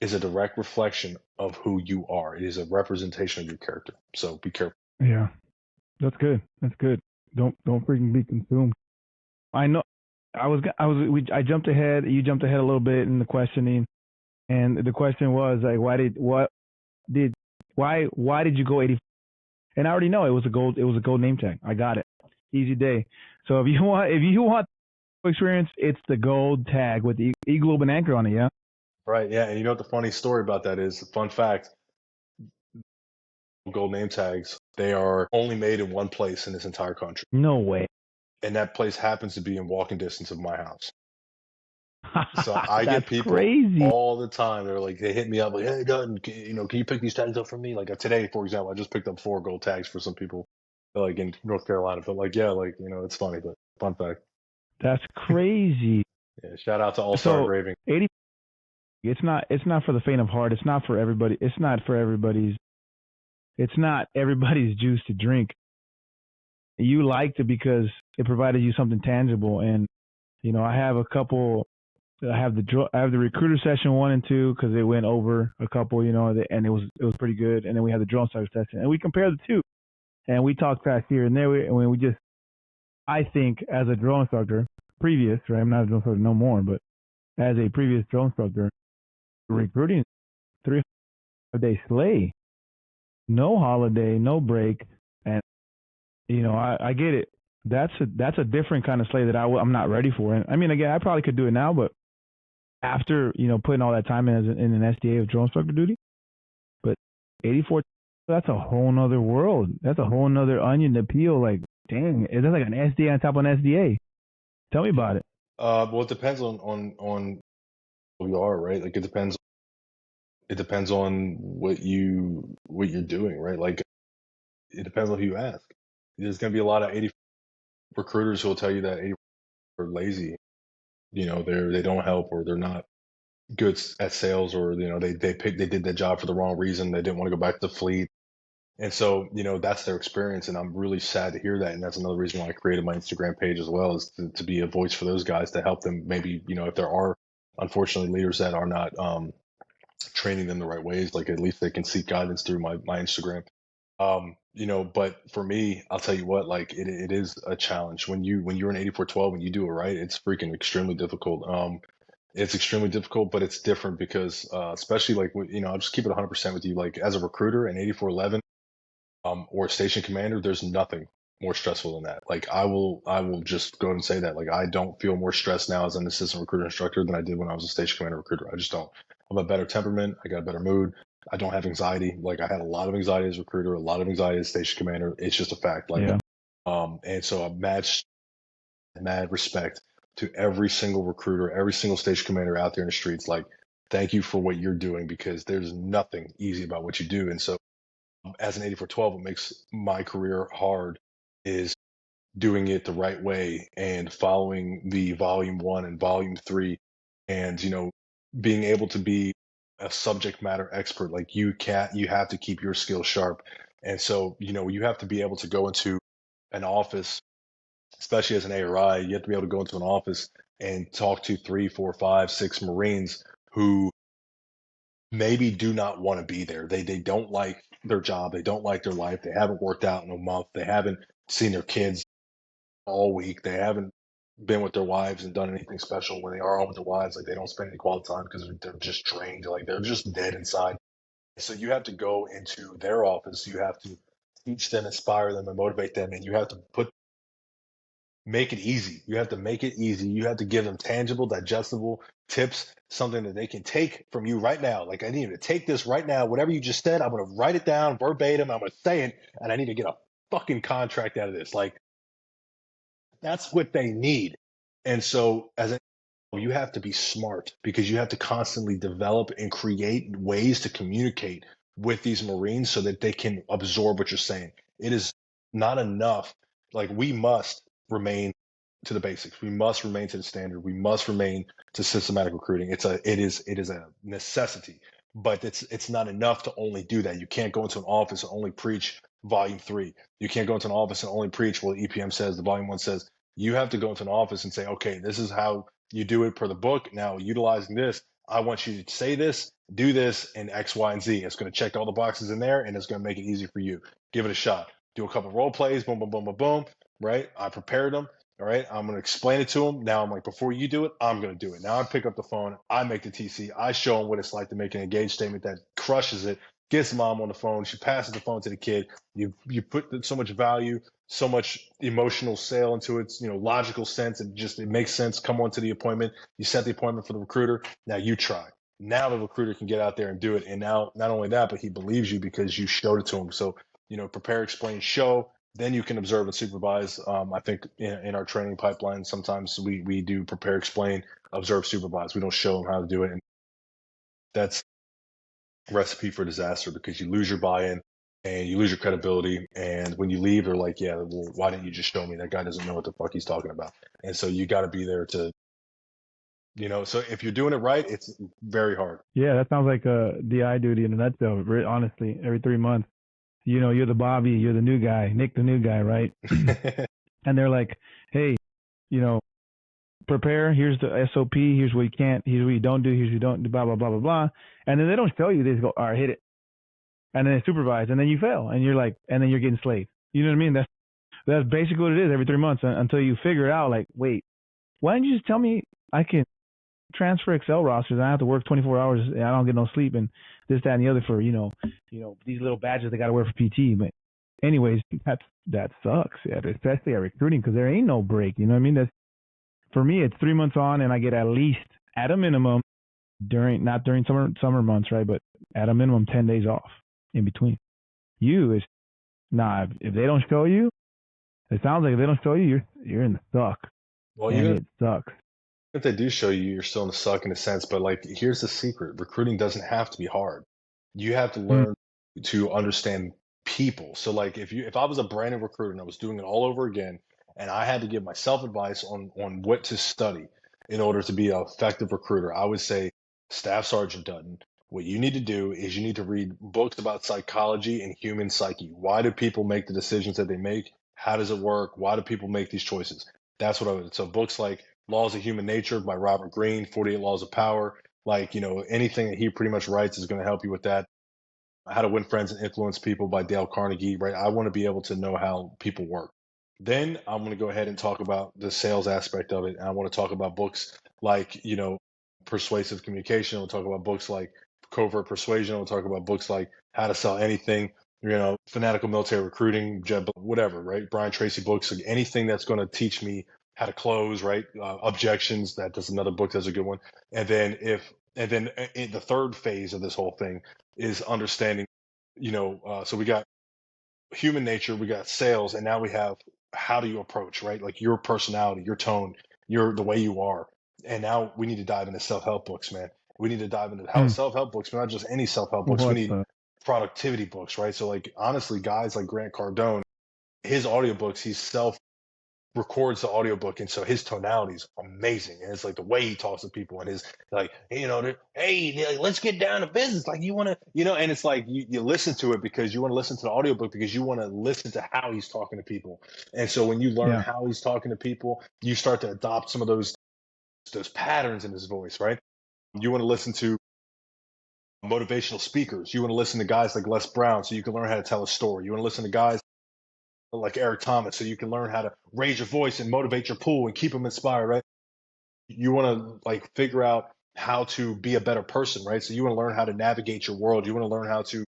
S2: is a direct reflection of who you are. It is a representation of your character. So be careful.
S1: Yeah. That's good. That's good. Don't freaking be consumed. I know. I jumped ahead. You jumped ahead a little bit in the questioning, and the question was like, why did you go 80? And I already know it was a gold name tag. I got it. Easy day. So if you want experience, it's the gold tag with the E-Globe and anchor on it. Yeah.
S2: Right. Yeah. And you know what the funny story about that is? Fun fact: gold name tags, they are only made in one place in this entire country.
S1: No way.
S2: And that place happens to be in walking distance of my house. So I
S1: That's
S2: get people
S1: crazy.
S2: all the time. They're like, they hit me up like, "Hey, Dutton, can you pick these tags up for me?" Like today, for example, I just picked up 4 gold tags for some people, like in North Carolina. But like, yeah, like, it's funny, but fun fact.
S1: That's crazy.
S2: Yeah, shout out to All Star
S1: So
S2: Engraving.
S1: 80. It's not for the faint of heart. It's not for everybody. It's not for everybody's. It's not everybody's juice to drink. You liked it because it provided you something tangible. And I have a couple. I have the recruiter session 1 and 2 because it went over a couple. And it was pretty good. And then we had the drone starter session, and we compared the two, and we talked fast here and there. We just, I think, as a drone instructor, previous, right? I'm not a drone instructor no more, but as a previous drone instructor, recruiting 3-day slay, no holiday, no break, and I get it. That's a different kind of slay that I'm not ready for. And I mean, again, I probably could do it now, but after putting all that time in in an SDA of drone instructor duty, but 84, that's a whole nother world. That's a whole nother onion to peel. Like, dang, that's like an SDA on top of an SDA. Tell me about it.
S2: Well, it depends on who you are, right? Like it depends on what you're doing, right? Like it depends on who you ask. There's going to be a lot of 80 recruiters who will tell you that 80 are lazy. They don't help, or they're not good at sales, or they did their job for the wrong reason. They didn't want to go back to the fleet. And so, that's their experience. And I'm really sad to hear that. And that's another reason why I created my Instagram page as well, is to be a voice for those guys, to help them. Maybe, if there are, unfortunately, leaders that are not training them the right ways, like at least they can seek guidance through my Instagram. But for me, I'll tell you what, like it is a challenge when you're an 8412, when you do it right, it's freaking extremely difficult. It's extremely difficult, but it's different because, especially like, I'll just keep it 100% with you. Like as a recruiter in 8411, or station commander, there's nothing more stressful than that. Like I will just go and say that, like, I don't feel more stressed now as an assistant recruiter instructor than I did when I was a station commander recruiter. I just don't. I'm a better temperament. I got a better mood. I don't have anxiety. Like I had a lot of anxiety as a recruiter, a lot of anxiety as station commander. It's just a fact. Like,
S1: Yeah.
S2: And so I'm mad respect to every single recruiter, every single station commander out there in the streets. Like, thank you for what you're doing, because there's nothing easy about what you do. And so as an 8412, what makes my career hard is doing it the right way and following the volume 1 and volume 3, and being able to be a subject matter expert. Like you have to keep your skills sharp. And so, you have to be able to go into an office, especially as an ARI, you have to be able to go into an office and talk to 3, 4, 5, 6 Marines who maybe do not want to be there. They don't like their job. They don't like their life. They haven't worked out in a month. They haven't seen their kids all week. They haven't been with their wives and done anything special. When they are on with their wives, like they don't spend any quality time because they're just drained. Like they're just dead inside. So you have to go into their office. You have to teach them, inspire them, and motivate them. And you have to make it easy. You have to make it easy. You have to give them tangible, digestible tips, something that they can take from you right now. Like, I need you to take this right now. Whatever you just said, I'm going to write it down verbatim. I'm going to say it, and I need to get a fucking contract out of this. Like, that's what they need. And so, you have to be smart because you have to constantly develop and create ways to communicate with these Marines so that they can absorb what you're saying. It is not enough. Like, we must remain to the basics. We must remain to the standard. We must remain to systematic recruiting. It is a necessity, but it's not enough to only do that. You can't go into an office and only preach volume 3. You can't go into an office and only preach what EPM says, the volume 1 says. You have to go into an office and say, okay, this is how you do it per the book. Now, utilizing this, I want you to say this, do this, and X, Y, and Z. It's going to check all the boxes in there, and it's going to make it easy for you. Give it a shot. Do a couple role plays, boom, boom, boom, boom, boom, right? I prepared them. All right, I'm going to explain it to them. Now I'm like, before you do it, I'm going to do it. Now I pick up the phone, I make the TC, I show them what it's like to make an engaged statement that crushes it, gets mom on the phone, she passes the phone to the kid. You put so much value, so much emotional sale into its logical sense. It makes sense. Come on to the appointment. You set the appointment for the recruiter. Now you try. Now the recruiter can get out there and do it. And now not only that, but he believes you because you showed it to him. So prepare, explain, show. Then you can observe and supervise. I think in our training pipeline, sometimes we do prepare, explain, observe, supervise. We don't show them how to do it. And that's a recipe for disaster because you lose your buy-in and you lose your credibility. And when you leave, they're like, yeah, well, why didn't you just show me? That guy doesn't know what the fuck he's talking about. And so you got to be there to, so if you're doing it right, it's very hard.
S1: Yeah, that sounds like a DI duty in a nutshell. Honestly, every 3 months, you're the Bobby, you're the new guy, Nick the new guy, right? And they're like, hey, prepare. Here's the SOP. Here's what you can't. Here's what you don't do. Here's what you don't do. Blah blah blah blah blah. And then they don't show you. They just go, all right, hit it. And then they supervise, and then you fail, and you're like, and then you're getting slayed. You know what I mean? That's basically what it is every 3 months until you figure it out. Like, wait, why didn't you just tell me I can transfer Excel rosters and I have to work 24 hours and I don't get no sleep and this, that, and the other for these little badges they got to wear for PT. But anyways, that sucks, especially at recruiting because there ain't no break. You know what I mean? That's for me. It's 3 months on, and I get at least at a minimum not during summer months, right? But at a minimum 10 days off in between. If they don't show you, it sounds like if they don't show you, you're in the suck.
S2: Well,
S1: it sucks.
S2: If they do show you, you're still in the suck in a sense. But like, here's the secret: recruiting doesn't have to be hard. You have to learn to understand people. So like, if I was a brand new recruiter and I was doing it all over again, and I had to give myself advice on what to study in order to be an effective recruiter, I would say, Staff Sergeant Dutton, what you need to do is you need to read books about psychology and human psyche. Why do people make the decisions that they make? How does it work? Why do people make these choices? That's what I would. So books like Laws of Human Nature by Robert Greene, 48 Laws of Power, like, anything that he pretty much writes is going to help you with that. How to Win Friends and Influence People by Dale Carnegie, right? I want to be able to know how people work. Then I'm going to go ahead and talk about the sales aspect of it. And I want to talk about books like, Persuasive Communication. We'll talk about books like Covert Persuasion. We'll talk about books like How to Sell Anything, Fanatical Military Recruiting, whatever, right? Brian Tracy books, like anything that's going to teach me how to close, right? Objections. That's another book. That's a good one. And then the third phase of this whole thing is understanding, so we got human nature, we got sales, and now we have how do you approach, right? Like your personality, your tone, the way you are. And now we need to dive into self-help books, man. We need to dive into how self-help books, but not just any self-help books. We need productivity books, right? So like, honestly, guys like Grant Cardone, his audiobooks, he's records the audiobook, and so his tonality is amazing, and it's like the way he talks to people, and his like, hey, like, let's get down to business, like you want to, and it's like you listen to it because you want to listen to the audiobook because you want to listen to how he's talking to people. And so when you learn
S1: Yeah.
S2: how he's talking to people, you start to adopt some of those patterns in his voice, right? You want to listen to motivational speakers, you want to listen to guys like Les Brown so you can learn how to tell a story, you want to listen to guys like Eric Thomas so you can learn how to raise your voice and motivate your pool and keep them inspired, right? You want to like figure out how to be a better person, right? So you want to learn how to navigate your world. You want to learn how to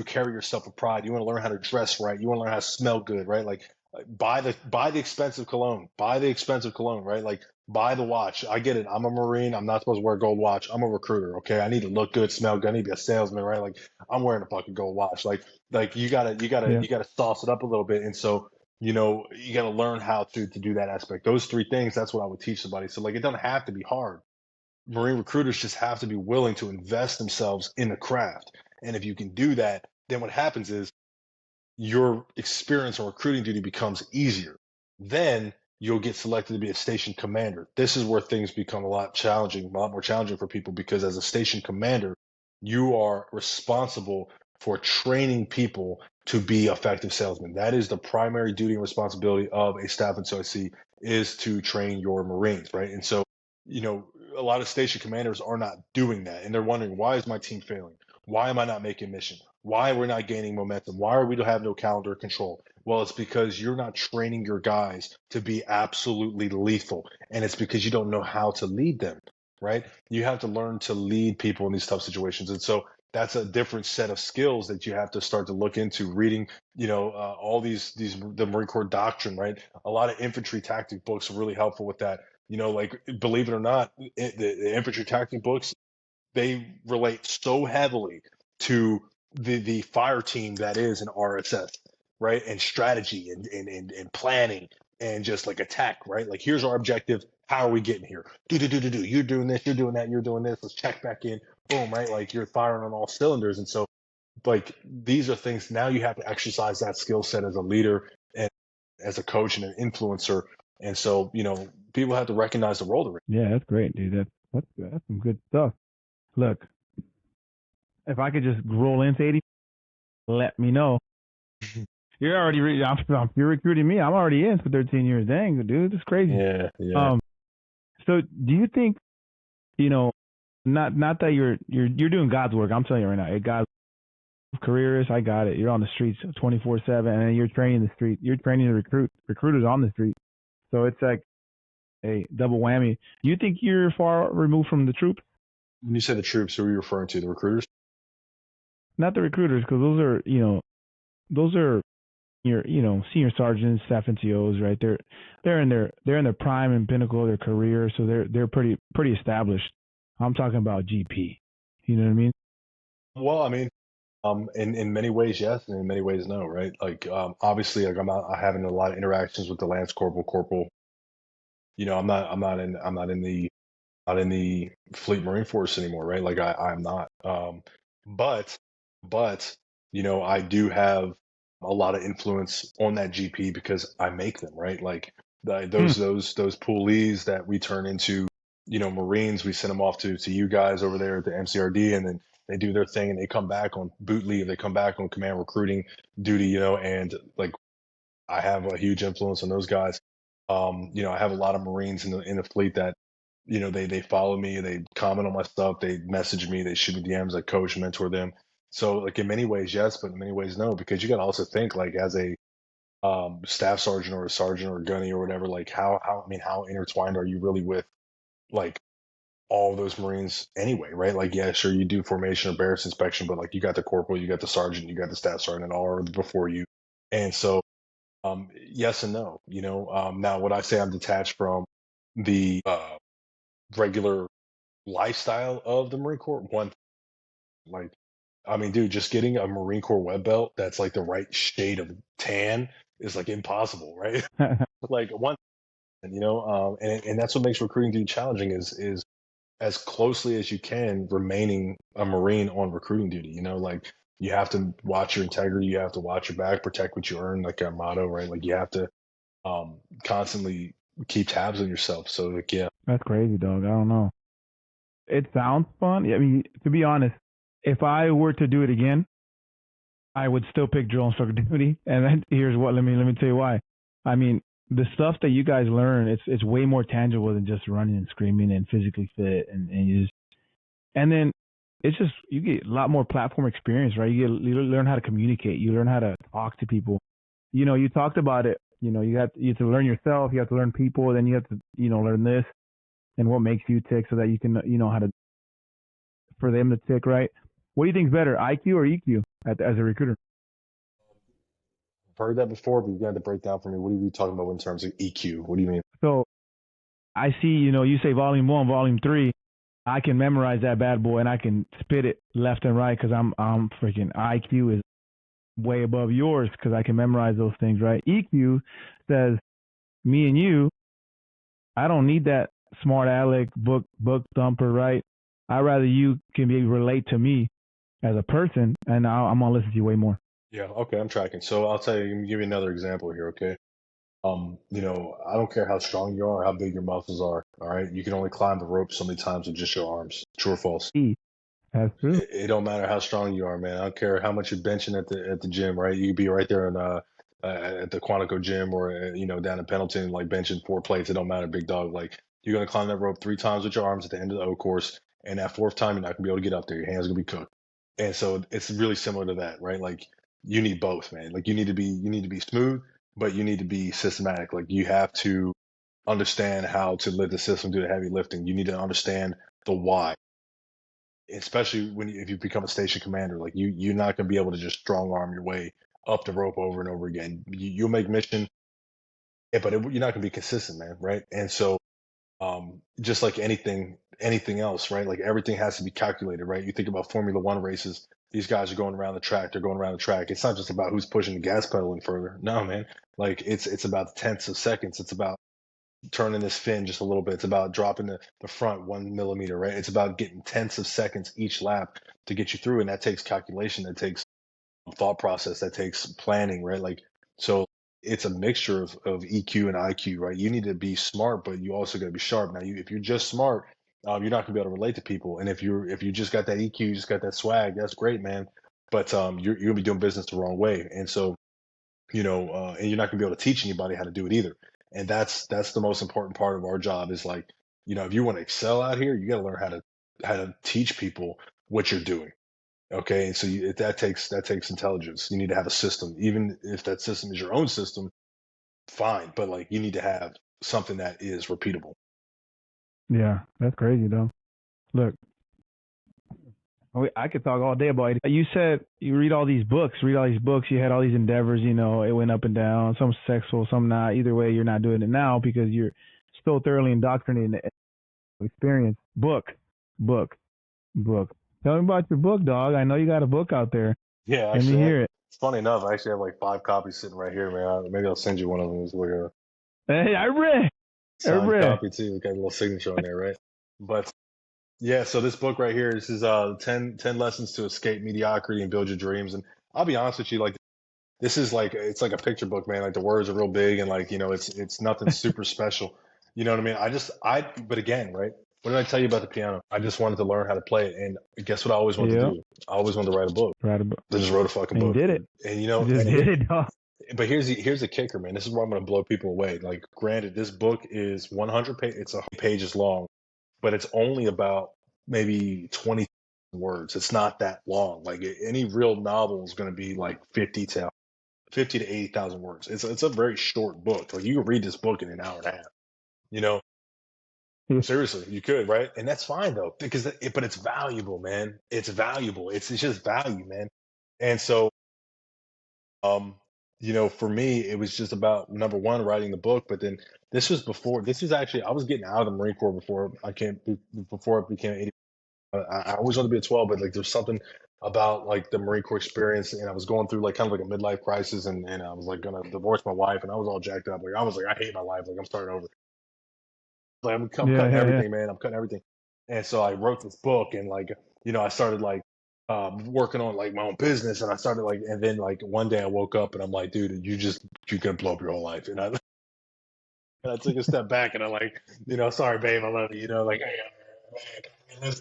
S2: carry yourself with pride. You want to learn how to dress right. You want to learn how to smell good, right? Like buy the expensive cologne. Buy the expensive cologne, right? Like buy the watch. I get it. I'm a Marine. I'm not supposed to wear a gold watch. I'm a recruiter. Okay. I need to look good, smell good. I need to be a salesman, right? Like I'm wearing a fucking gold watch. Like
S1: Yeah.
S2: you gotta sauce it up a little bit. And so you got to learn how to do that aspect. Those three things, that's what I would teach somebody. So like, it doesn't have to be hard. Marine recruiters just have to be willing to invest themselves in the craft. And if you can do that, then what happens is your experience on recruiting duty becomes easier. Then you'll get selected to be a station commander. This is where things become a lot challenging, a lot more challenging for people, because as a station commander, you are responsible for training people to be effective salesmen. That is the primary duty and responsibility of a staff SOIC, is to train your Marines, right? And so, you know, a lot of station commanders are not doing that. And they're wondering, why is my team failing? Why am I not making mission? Why are we not gaining momentum? Why are we to have no calendar control? Well, it's because you're not training your guys to be absolutely lethal. And it's because you don't know how to lead them, right? You have to learn to lead people in these tough situations. And so that's a different set of skills that you have to start to look into reading, all these, the Marine Corps doctrine, right? A lot of infantry tactic books are really helpful with that. Like, believe it or not, the infantry tactic books, they relate so heavily to the fire team that is an RSS, right? And strategy and planning and just like attack, right? Like, here's our objective. How are we getting here? Do. You're doing this, you're doing that, you're doing this. Let's check back in. Boom, right? Like, you're firing on all cylinders. And so, like, these are things now you have to exercise that skill set as a leader and as a coach and an influencer. And so, people have to recognize the role they're in.
S1: Yeah, that's great, dude. That's good. That's some good stuff. Look, if I could just roll into 80, let me know. You're already you're recruiting me. I'm already in for 13 years. Dang, dude, that's crazy.
S2: Yeah, yeah.
S1: So do you think, not that you're doing God's work? I'm telling you right now, God's careerist. I got it. You're on the streets 24/7, and you're training the street. You're training the recruiters on the street. So it's like a double whammy. Do you think you're far removed from the troops?
S2: When you say the troops, who are you referring to? The recruiters?
S1: Not the recruiters, because those are your senior sergeants, staff NCOs, right? They're in their prime and pinnacle of their career, so they're pretty established. I'm talking about GP. You know what I mean?
S2: Well, I mean, in many ways, yes, and in many ways, no, right? Like, obviously, like, I'm having a lot of interactions with the Lance Corporal. I'm not in the Fleet Marine Force anymore, right? Like, I'm not. But but I do have a lot of influence on that GP because I make them, right? Like,
S1: Hmm.
S2: those poolees that we turn into, Marines, we send them off to you guys over there at the MCRD, and then they do their thing and they come back on boot leave, they come back on command recruiting duty, and like, I have a huge influence on those guys. I have a lot of Marines in the fleet that, they follow me, they comment on my stuff, they message me, they shoot me DMs, I coach, mentor them. So, like, in many ways, yes, but in many ways, no, because you got to also think, like, as a staff sergeant or a sergeant or a gunny or whatever, like, how intertwined are you really with, like, all of those Marines anyway, right? Like, yeah, sure, you do formation or barracks inspection, but like, you got the corporal, you got the sergeant, you got the staff sergeant, and all are before you. And so, yes and no. Now, would I say I'm detached from the regular lifestyle of the Marine Corps? One, like, I mean, dude, just getting a Marine Corps web belt that's like the right shade of tan is like impossible, right? Like, one, and that's what makes recruiting duty challenging, is as closely as you can remaining a Marine on recruiting duty. Like, you have to watch your integrity, you have to watch your back, protect what you earn, like a motto, right? Like, you have to constantly keep tabs on yourself. So like, yeah.
S1: That's crazy, dog. I don't know. It sounds fun. I mean, to be honest, if I were to do it again, I would still pick drill instructor duty. And then here's what. Let me tell you why. I mean, the stuff that you guys learn, it's way more tangible than just running and screaming and physically fit, and you just, and then it's just you get a lot more platform experience, right? You learn how to communicate, you learn how to talk to people. You talked about it. You have to learn yourself, you have to learn people, then you have to learn this and what makes you tick, so that you can how to for them to tick, right? What do you think is better, IQ or EQ as a recruiter?
S2: I've heard that before, but you got to break down for me. What are you talking about in terms of EQ? What do you mean?
S1: So I see, you say volume one, volume three. I can memorize that bad boy and I can spit it left and right because I'm freaking IQ is way above yours because I can memorize those things, right? EQ says me and you, I don't need that smart aleck book thumper, right? I rather you can be relate to me as a person, and I'm gonna listen to you way more.
S2: Yeah, okay, I'm tracking. So I'll tell you, let me give you another example here, okay? I don't care how strong you are or how big your muscles are, all right? You can only climb the rope so many times with just your arms. True or false?
S1: E, that's true.
S2: It don't matter how strong you are, man. I don't care how much you're benching at the gym, right? You could be right there in at the Quantico gym or down in Pendleton, like benching 4 plates. It don't matter, big dog. Like you're gonna climb that rope 3 times with your arms at the end of the O course, and that fourth time you're not gonna be able to get up there. Your hands are gonna be cooked. And so it's really similar to that, right? Like you need both, man. Like you need to be smooth, but you need to be systematic. Like you have to understand how to let the system do the heavy lifting. You need to understand the why, especially if you become a station commander. Like you're not going to be able to just strong arm your way up the rope over and over again. You'll make mission, but you're not going to be consistent, man, right? And so just like anything else, right? Like everything has to be calculated, right? You think about Formula One races. These guys are going around the track. They're going around the track. It's not just about who's pushing the gas pedal in further. No, man. Like it's about tenths of seconds. It's about turning this fin just a little bit. It's about dropping the front 1 millimeter, right? It's about getting tenths of seconds each lap to get you through. And that takes calculation, that takes thought process, that takes planning, right? Like, so it's a mixture of EQ and IQ, right? You need to be smart, but you also got to be sharp. Now, if you're just smart, you're not gonna be able to relate to people. And if you just got that EQ, you just got that swag, that's great, man. But you're gonna be doing business the wrong way. And so and you're not gonna be able to teach anybody how to do it either. And that's the most important part of our job is like, if you want to excel out here, you got to learn how to teach people what you're doing. Okay, and so that takes intelligence. You need to have a system, even if that system is your own system. Fine, but like you need to have something that is repeatable.
S1: Yeah, that's crazy though. Look, I could talk all day about it. You said you read all these books. You had all these endeavors. It went up and down. Some successful, some not. Either way, you're not doing it now because you're still thoroughly indoctrinated in the experience. Book, book. Tell me about your book, dog. I know you got a book out there.
S2: Yeah,
S1: Let me
S2: actually,
S1: hear it.
S2: it's funny enough. I actually have like 5 copies sitting right here, man. Maybe I'll send you one of them. It's like a
S1: Hey, I read. I
S2: signed
S1: read.
S2: copy too. Got a little signature on there, right? But yeah, so this book right here, this is 10 lessons to escape mediocrity and build your dreams. And I'll be honest with you, like this is like it's like a picture book, man. Like the words are real big and like, it's nothing super special. You know what I mean? But again, right? What did I tell you about the piano? I just wanted to learn how to play it. And guess what I always wanted to
S1: Yeah,
S2: do? I always wanted to write a book.
S1: right about.
S2: I just wrote a fucking
S1: And you
S2: book.
S1: did it.
S2: And
S1: You just did it, dog.
S2: but here's the kicker, man. This is where I'm going to blow people away. Like, granted, this book is 100 pages. It's 100 pages long, but it's only about maybe 20 words. It's not that long. Like any real novel is going to be like 50 to 80,000 words. It's a very short book. Like you can read this book in an hour and a half. You know, seriously, you could, right? And that's fine though, because but it's valuable, man. It's valuable. It's just value, man. And so, um, for me, it was just about number one, writing the book. But then this was before. This was actually I was getting out of the Marine Corps before I became 80. I always wanted to be a 12, but like there's something about like the Marine Corps experience, and I was going through like kind of like a midlife crisis, and I was like gonna divorce my wife, and I was all jacked up. Like I was like, I hate my life. Like I'm starting over. Like I'm
S1: Yeah,
S2: cutting
S1: yeah, yeah.
S2: everything, man. I'm cutting everything. And so I wrote this book, and like I started like working on like my own business, and I started like, and then like one day I woke up and I'm like, dude, you're gonna blow up your whole life, and I And I took a step back and I'm like, sorry, babe, I love you. Like, hey, I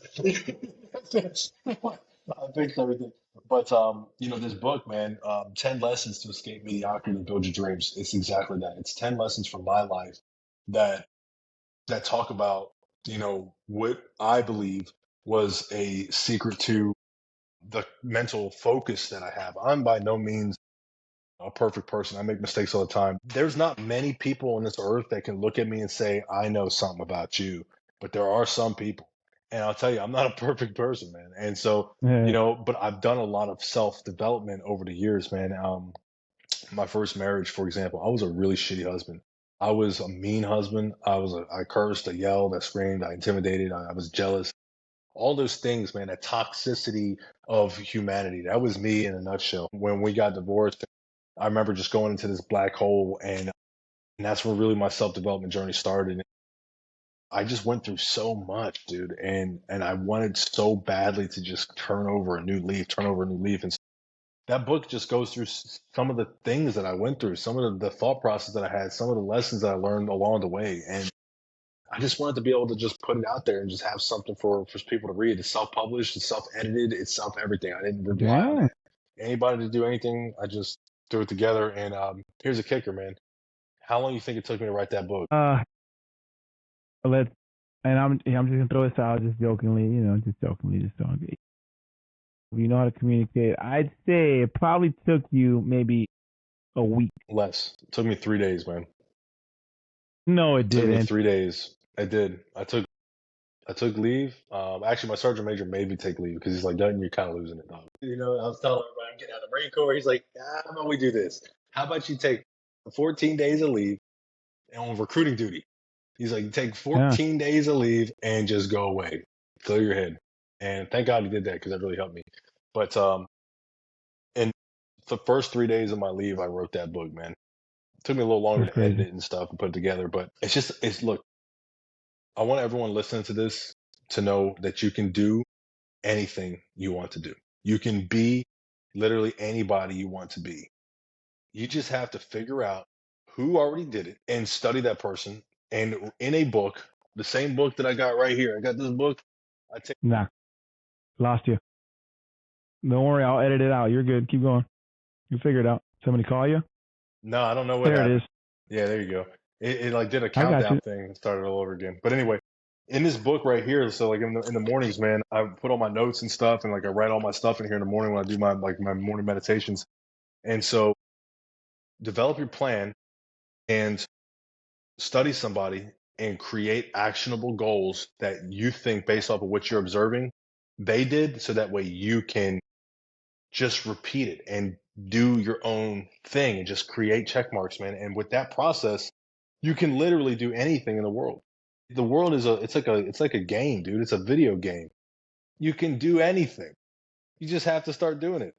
S2: fixed everything. But this book, man, 10 lessons to escape mediocrity and build your dreams. It's exactly that. It's 10 lessons from my life that talk about, what I believe was a secret to the mental focus that I have. I'm by no means a perfect person. I make mistakes all the time. There's not many people on this earth that can look at me and say, I know something about you, but there are some people. And I'll tell you, I'm not a perfect person, man. And so,
S1: Yeah.
S2: but I've done a lot of self development over the years, man. My first marriage, for example, I was a really shitty husband. I was a mean husband. I cursed, I yelled, I screamed, I intimidated, I was jealous. All those things, man, that toxicity of humanity. That was me in a nutshell. When we got divorced, I remember just going into this black hole, and that's where really my self development journey started. I just went through so much, dude, and I wanted so badly to just turn over a new leaf. And so that book just goes through some of the things that I went through, some of the thought process that I had, some of the lessons that I learned along the way, and I just wanted to be able to just put it out there and just have something for people to read. It's self-published, it's self-edited, it's self-everything. I didn't rely on
S1: Damn.
S2: anybody to do anything. I just threw it together. And here's a kicker, man. How long you think it took me to write that book?
S1: Let's, and I'm just gonna throw this out just jokingly, just jokingly. You know how to communicate. I'd say it probably took you maybe a week.
S2: Less. It took me 3 days, man.
S1: No, it
S2: It took me
S1: didn't.
S2: 3 days. I did. I took leave. Actually, my sergeant major made me take leave because he's like, Dutton, you're kind of losing it, dog. I was telling everybody I'm getting out of the Marine Corps. He's like, how about we do this? How about you take 14 days of leave on recruiting duty? He's like, take
S1: Yeah,
S2: 14 days of leave and just go away, clear your head. And thank God he did that because that really helped me. But in the first 3 days of my leave, I wrote that book, man. It took me a little longer
S1: that's
S2: to edit
S1: crazy.
S2: it and stuff and put it together, but look, I want everyone listening to this to know that you can do anything you want to do. You can be literally anybody you want to be. You just have to figure out who already did it and study that person. And in a book, the same book that I got right here, I got this book. I take
S1: Nah, lost you. Don't worry, I'll edit it out. You're good. Keep going. You figure it out. Somebody call you?
S2: No, I don't know what
S1: There it is.
S2: happened. Yeah, there you go. It like did a
S1: I got
S2: countdown
S1: you.
S2: thing and started all over again. But anyway, in this book right here, so like in the mornings, man, I put all my notes and stuff, and like I write all my stuff in here in the morning when I do my morning meditations. And so develop your plan and study somebody and create actionable goals that you think based off of what you're observing they did, so that way you can just repeat it and do your own thing and just create check marks, man. And with that process, you can literally do anything in the world. The world is it's like a game, dude. It's a video game. You can do anything. You just have to start doing it.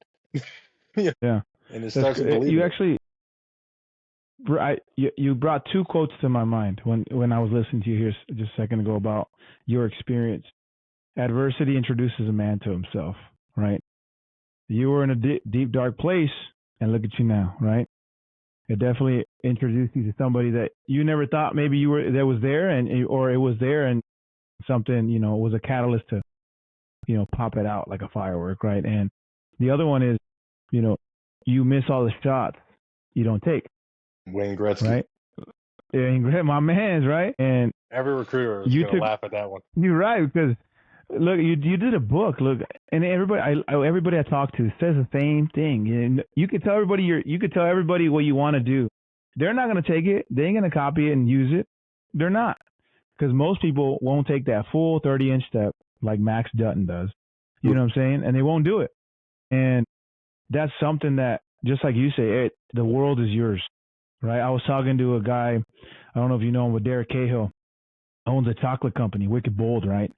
S2: Yeah.
S1: Yeah,
S2: And it
S1: that's
S2: starts with
S1: good.
S2: believing
S1: You
S2: it.
S1: actually, you brought two quotes to my mind when I was listening to you here just a second ago about your experience. Adversity introduces a man to himself, right? You were in a deep, dark place, and look at you now, right? It definitely introduced you to somebody that you never thought maybe you were that was there, or it was there, and something was a catalyst to pop it out like a firework, right? And the other one is, you know, you miss all the shots you don't take,
S2: Wayne Gretzky.
S1: right? And my man's right, and
S2: Every recruiter is
S1: you
S2: gonna
S1: took.
S2: laugh at that one.
S1: You're right because look, you did a book. Look, and everybody I talk to says the same thing. And you could tell everybody what you want to do. They're not going to take it. They ain't going to copy it and use it. They're not, because most people won't take that full 30-inch step like Max Dutton does. You know what I'm saying? And they won't do it. And that's something that, just like you say, the world is yours, right? I was talking to a guy, I don't know if you know him, but Derek Cahill owns a chocolate company, Wicked Bold, right?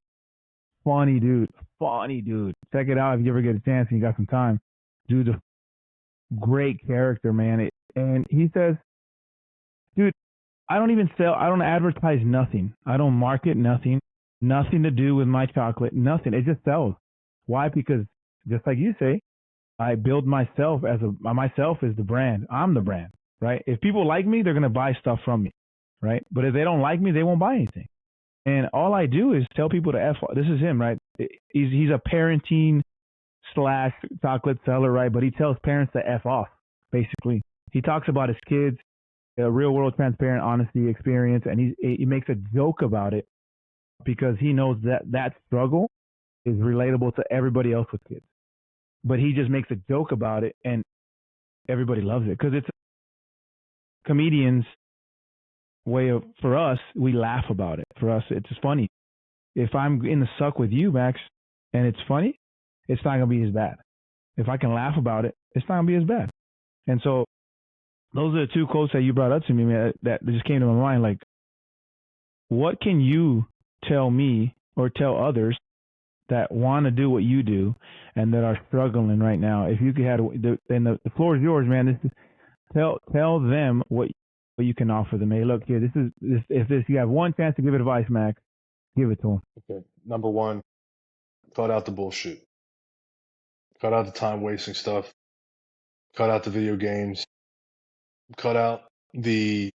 S1: Funny dude. Funny dude. Check it out if you ever get a chance and you got some time. Dude's a great character, man. And he says, dude, I don't advertise nothing. I don't market nothing. Nothing to do with my chocolate. Nothing. It just sells. Why? Because just like you say, I build myself myself is the brand. I'm the brand, right? If people like me, they're going to buy stuff from me. right? But if they don't like me, they won't buy anything. And all I do is tell people to F. This is him, right? He's a parenting slash chocolate seller, right? But he tells parents to F off, basically. He talks about his kids, a real world transparent honesty experience, and he makes a joke about it because he knows that struggle is relatable to everybody else with kids. But he just makes a joke about it, and everybody loves it because it's comedians' way of, for us, we laugh about it. For us, it's just funny. If I'm in the suck with you, Max, and it's funny, it's not going to be as bad. If I can laugh about it, it's not going to be as bad. And so those are the two quotes that you brought up to me, man, that just came to my mind. Like, what can you tell me or tell others that want to do what you do and that are struggling right now? If you could have, and the floor is yours, man. This is, tell them what you can offer them. Hey, look here, if you have one chance to give advice, Max, give it to them.
S2: Okay. Number one, cut out the bullshit. Cut out the time wasting stuff. Cut out the video games. Cut out the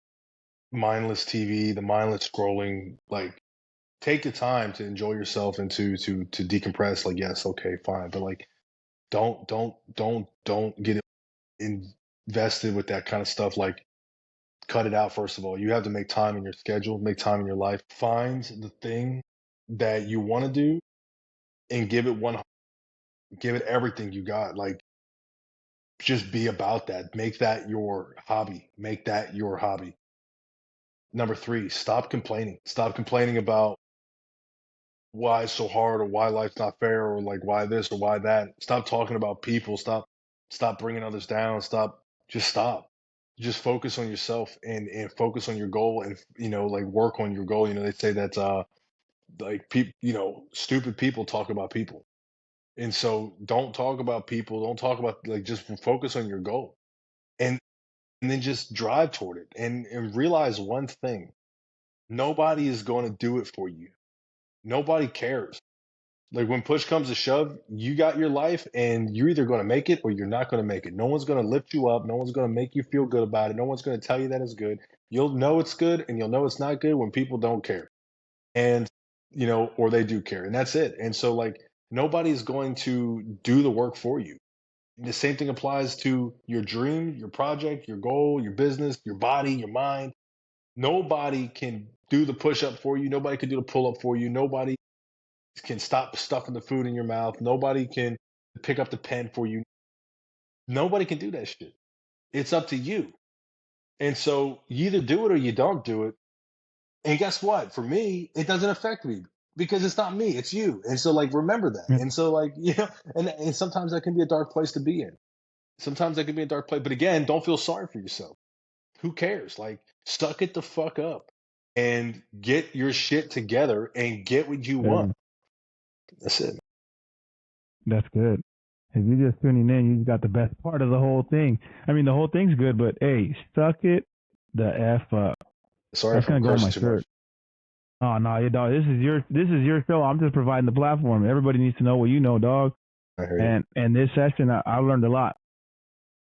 S2: mindless TV, the mindless scrolling. Like, take the time to enjoy yourself and to decompress. Like, yes, okay, fine, but like, don't get invested with that kind of stuff. Like, cut it out. First of all, you have to make time in your schedule, make time in your life. Find the thing that you want to do and give it everything you got. Like, just be about that. Make that your hobby. Make that your hobby. Number three, stop complaining. Stop complaining about why it's so hard or why life's not fair or like why this or why that. Stop talking about people. Stop bringing others down. Stop. Just focus on yourself and focus on your goal and like work on your goal. They say that like people, stupid people talk about people. And so don't talk about people. Don't talk about, like, just focus on your goal and then just drive toward it and realize one thing. Nobody is going to do it for you. Nobody cares. Like, when push comes to shove, you got your life and you're either going to make it or you're not going to make it. No one's going to lift you up. No one's going to make you feel good about it. No one's going to tell you that it's good. You'll know it's good and you'll know it's not good when people don't care. And, or they do care. And that's it. And so, like, nobody's going to do the work for you. The same thing applies to your dream, your project, your goal, your business, your body, your mind. Nobody can do the push up for you. Nobody can do the pull up for you. Nobody can stop stuffing the food in your mouth. Nobody can pick up the pen for you. Nobody can do that shit. It's up to you. And so you either do it or you don't do it. And guess what? For me, it doesn't affect me because it's not me, it's you. And so, like, remember that. And so, like, and sometimes that can be a dark place to be in. Sometimes that can be a dark place. But again, don't feel sorry for yourself. Who cares? Like, suck it the fuck up and get your shit together and get what you want. That's it.
S1: That's good. If you're just tuning in, you got the best part of the whole thing. I mean, the whole thing's good, but hey, suck it the F up.
S2: Sorry,
S1: that's gonna go on my
S2: too
S1: shirt.
S2: much.
S1: Oh no, you dog. This is your show. I'm just providing the platform. Everybody needs to know what you know, dog.
S2: I hear you.
S1: And this session, I learned a lot.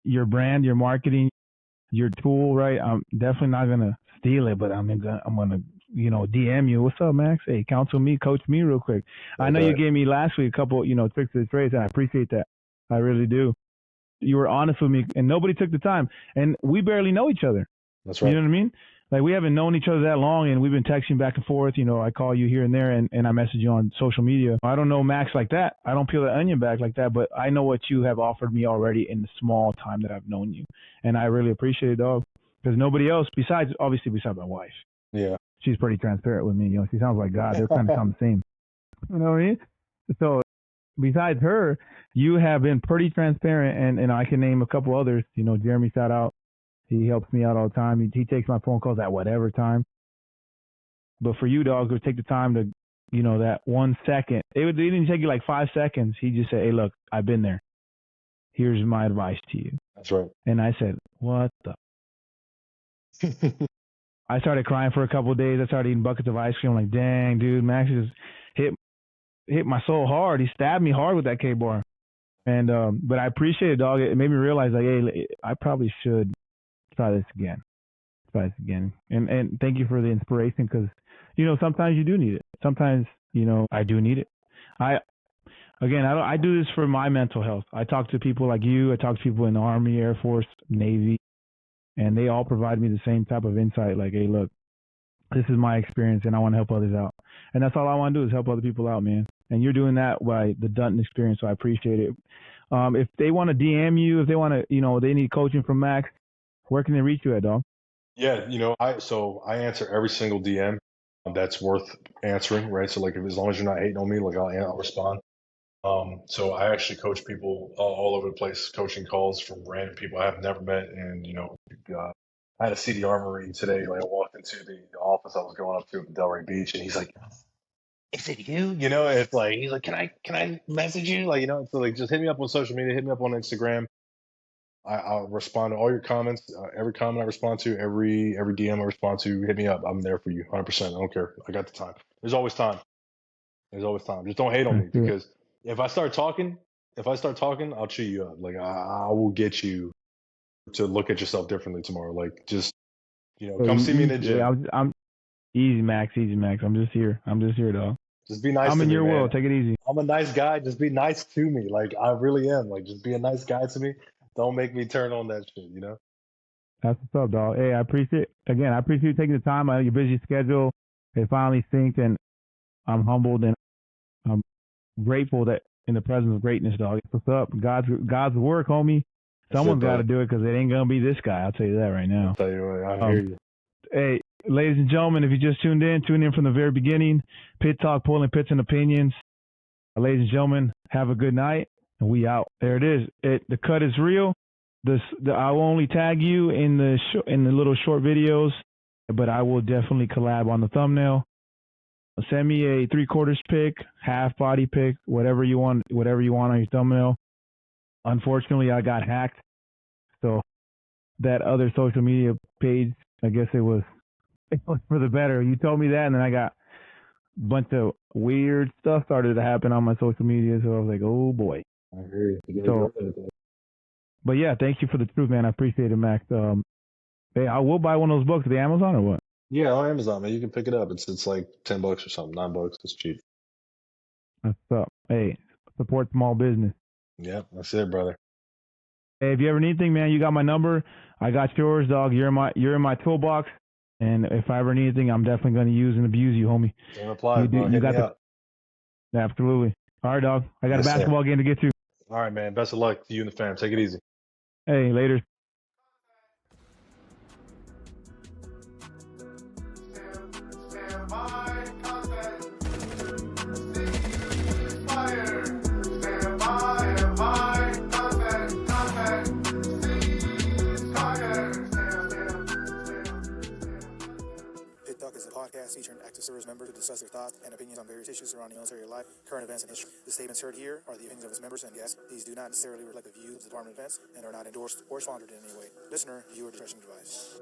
S1: Your brand, your marketing, your tool, right? I'm definitely not gonna steal it, but I'm gonna DM you. What's up, Max? Hey, counsel me, coach me real quick. I know you gave me last week a couple, tricks of the trades, and I appreciate that. I really do. You were honest with me, and nobody took the time. And we barely know each other.
S2: That's right.
S1: You know what I mean? Like, we haven't known each other that long, and we've been texting back and forth. I call you here and there, and I message you on social media. I don't know Max like that. I don't peel the onion back like that, but I know what you have offered me already in the small time that I've known you. And I really appreciate it, dog, because nobody else, besides my wife.
S2: Yeah.
S1: She's pretty transparent with me. She sounds like God. They're kind of sound the same. You know what I mean? So besides her, you have been pretty transparent, and I can name a couple others. Jeremy, shout out. He helps me out all the time. He takes my phone calls at whatever time. But for you, dog, take the time to, that 1 second. It didn't take you like 5 seconds. He just said, hey, look, I've been there. Here's my advice to you.
S2: That's right.
S1: And I said, what the? I started crying for a couple of days. I started eating buckets of ice cream. I'm like, dang, dude, Max just hit my soul hard. He stabbed me hard with that K-bar. And but I appreciate it, dog. It made me realize, like, hey, I probably should try this again. advice again. And thank you for the inspiration because, sometimes you do need it. Sometimes, I do need it. I, Again, I do this for my mental health. I talk to people like you. I talk to people in the Army, Air Force, Navy, and they all provide me the same type of insight. Like, hey, look, this is my experience, and I want to help others out. And that's all I want to do is help other people out, man. And you're doing that by the Dutton experience, so I appreciate it. If they want to DM you, if they want to, they need coaching from Max, where can they reach you at, dog?
S2: Yeah, I answer every single DM that's worth answering, right? So like, if as long as you're not hating on me, like I'll respond. So I actually coach people all over the place, coaching calls from random people I have never met, and I had a CDR Marine today. Like I walked into the office I was going up to at Delray Beach, and he's like, "Is it you?" It's like he's like, "Can I message you?" Like, so like just hit me up on social media, hit me up on Instagram. I'll respond to all your comments. Every comment I respond to, every DM I respond to, hit me up. I'm there for you, 100%. I don't care. I got the time. There's always time. There's always time. Just don't hate on me
S1: That's it.
S2: because if I start talking, I'll chew you up. Like I will get you to look at yourself differently tomorrow. Like just
S1: So
S2: come see me in the
S1: yeah,
S2: gym.
S1: I'm easy, Max. Easy, Max. I'm just here. Dog.
S2: Just be nice
S1: I'm
S2: to
S1: in
S2: me,
S1: your
S2: man.
S1: world. Take it easy.
S2: I'm a nice guy. Just be nice to me. Like I really am. Like just be a nice guy to me. Don't make me turn on that shit.
S1: That's what's up, dog. Hey, I appreciate you taking the time out of your busy schedule. It finally synced, and I'm humbled and I'm grateful that in the presence of greatness, dog. What's up? God's work, homie.
S2: That's it,
S1: Someone's got to
S2: brother.
S1: do it because it ain't gonna be this guy. I'll tell you that right
S2: I'll
S1: now.
S2: tell you what. I hear
S1: Um,
S2: you.
S1: hey, ladies and gentlemen, if you just tuned in, tune in from the very beginning. Pit Talk, pulling pits and opinions. Ladies and gentlemen, have a good night, and we out. There it is. The cut is real. I will only tag you in the little short videos, but I will definitely collab on the thumbnail. Send me a 3/4 pic, half body pic, whatever you want on your thumbnail. Unfortunately, I got hacked, so that other social media page, I guess it was for the better. You told me that, and then I got a bunch of weird stuff started to happen on my social media, so I was like, oh boy.
S2: I hear you.
S1: So, but yeah, thank you for the truth, man. I appreciate it, Max. Hey, I will buy one of those books at the Amazon or what?
S2: Yeah, on Amazon, man. You can pick it up. It's like $10 or something, $9. It's cheap.
S1: That's up. Hey, support small business.
S2: Yeah, that's it, brother.
S1: Hey, if you ever need anything, man, you got my number. I got yours, dog. You're in my toolbox. And if I ever need anything, I'm definitely going to use and abuse you, homie.
S2: Don't apply, bro.
S1: You
S2: Hit me
S1: got
S2: up.
S1: absolutely. All right, dog. I got a
S2: Yes, sir.
S1: basketball game to get to.
S2: All right, man. Best of luck to you and the fam. Take it easy.
S1: Hey, later.
S3: Talk is a podcast featuring active service members who discuss their thoughts and opinions on various issues surrounding military life, current events, and history. The statements heard here are the opinions of its members and guests. These do not necessarily reflect the views of the Department of Defense and are not endorsed or sponsored in any way. Listener, viewer discretion advised.